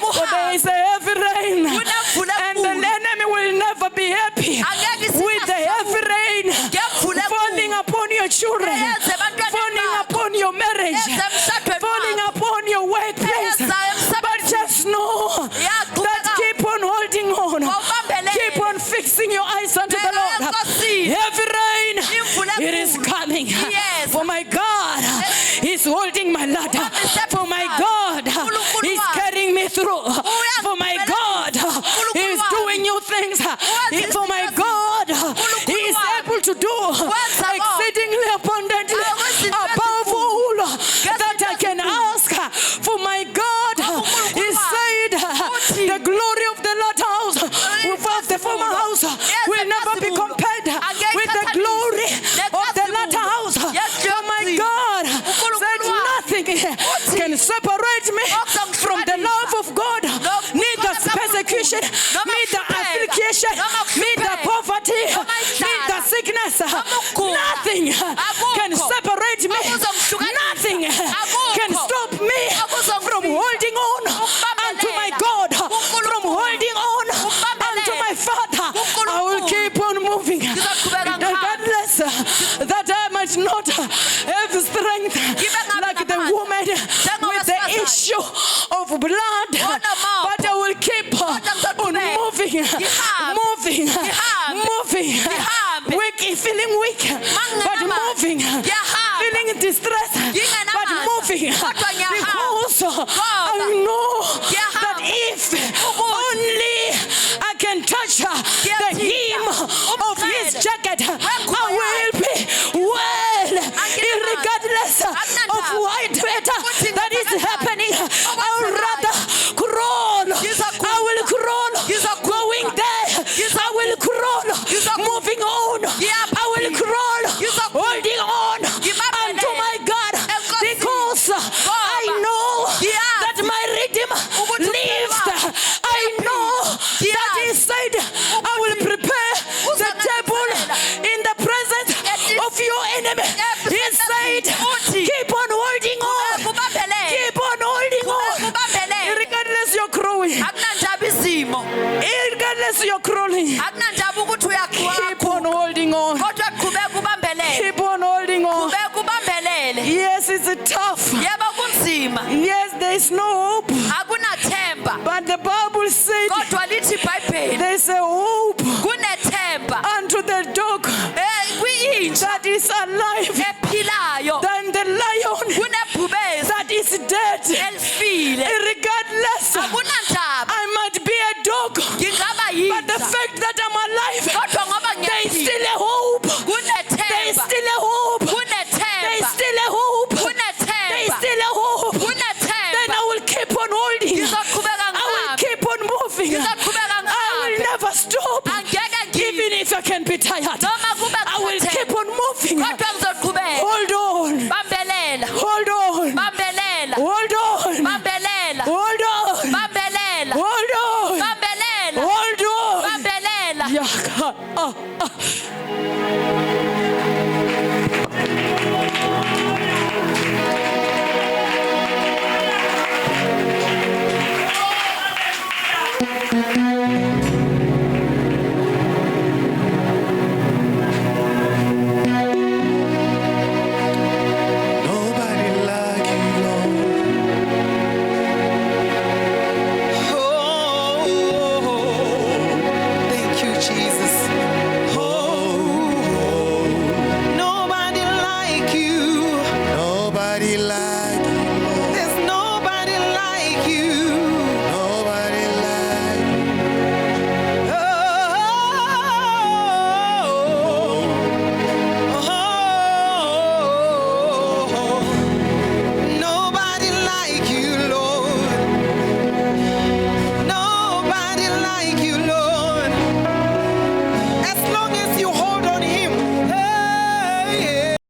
[SPEAKER 1] For there is a heavy rain, and the enemy will never be happy with the heavy rain falling upon your children, falling upon your marriage, falling upon your workplace. But just know that keep on holding on. Keep on fixing your eyes unto the Lord. Heavy rain, it is coming. For my God is holding my ladder. For my God is carrying me through. For my God is doing new things. For my God he is able to do exceedingly abundantly above all that I can ask. For my God he said the glory of the latter house of the former house will never be compared with the glory of the latter house. For my God said nothing can separate me from the love of God. Neither persecution, neither affliction, neither poverty, neither sickness. Nothing can separate me. Nothing can stop me from holding on unto my God, from holding on unto my Father. I will keep on moving, regardless that I might not have strength like the woman with the issue of blood, but I will keep on moving, feeling weak, but moving, feeling distressed, but moving, because I know that if only I can touch the hem of his jacket, I will be well, regardless of what that is happening. I would rather crawl. I will crawl. Going there, I will crawl. Moving on, I will crawl. Holding on unto my God, because I know that my Redeemer lives. I know that he said, I will prepare the table in the presence of your enemy. He said, keep on holding on. Keep on holding on. Regardless you're growing. Regardless you're crawling. Keep on holding on. Keep on holding on. Yes, it's tough. Yes, there is no hope. But the Bible said there's a hope unto the dog that is alive than the lion that is dead. Regardless, I might be a dog, but the fact that I'm alive, there is still a hope. There is still a hope. There is still a hope. There is still a hope. Then I will keep on holding. I will keep on moving. I will never stop. Even if I can be tired, I will keep on moving.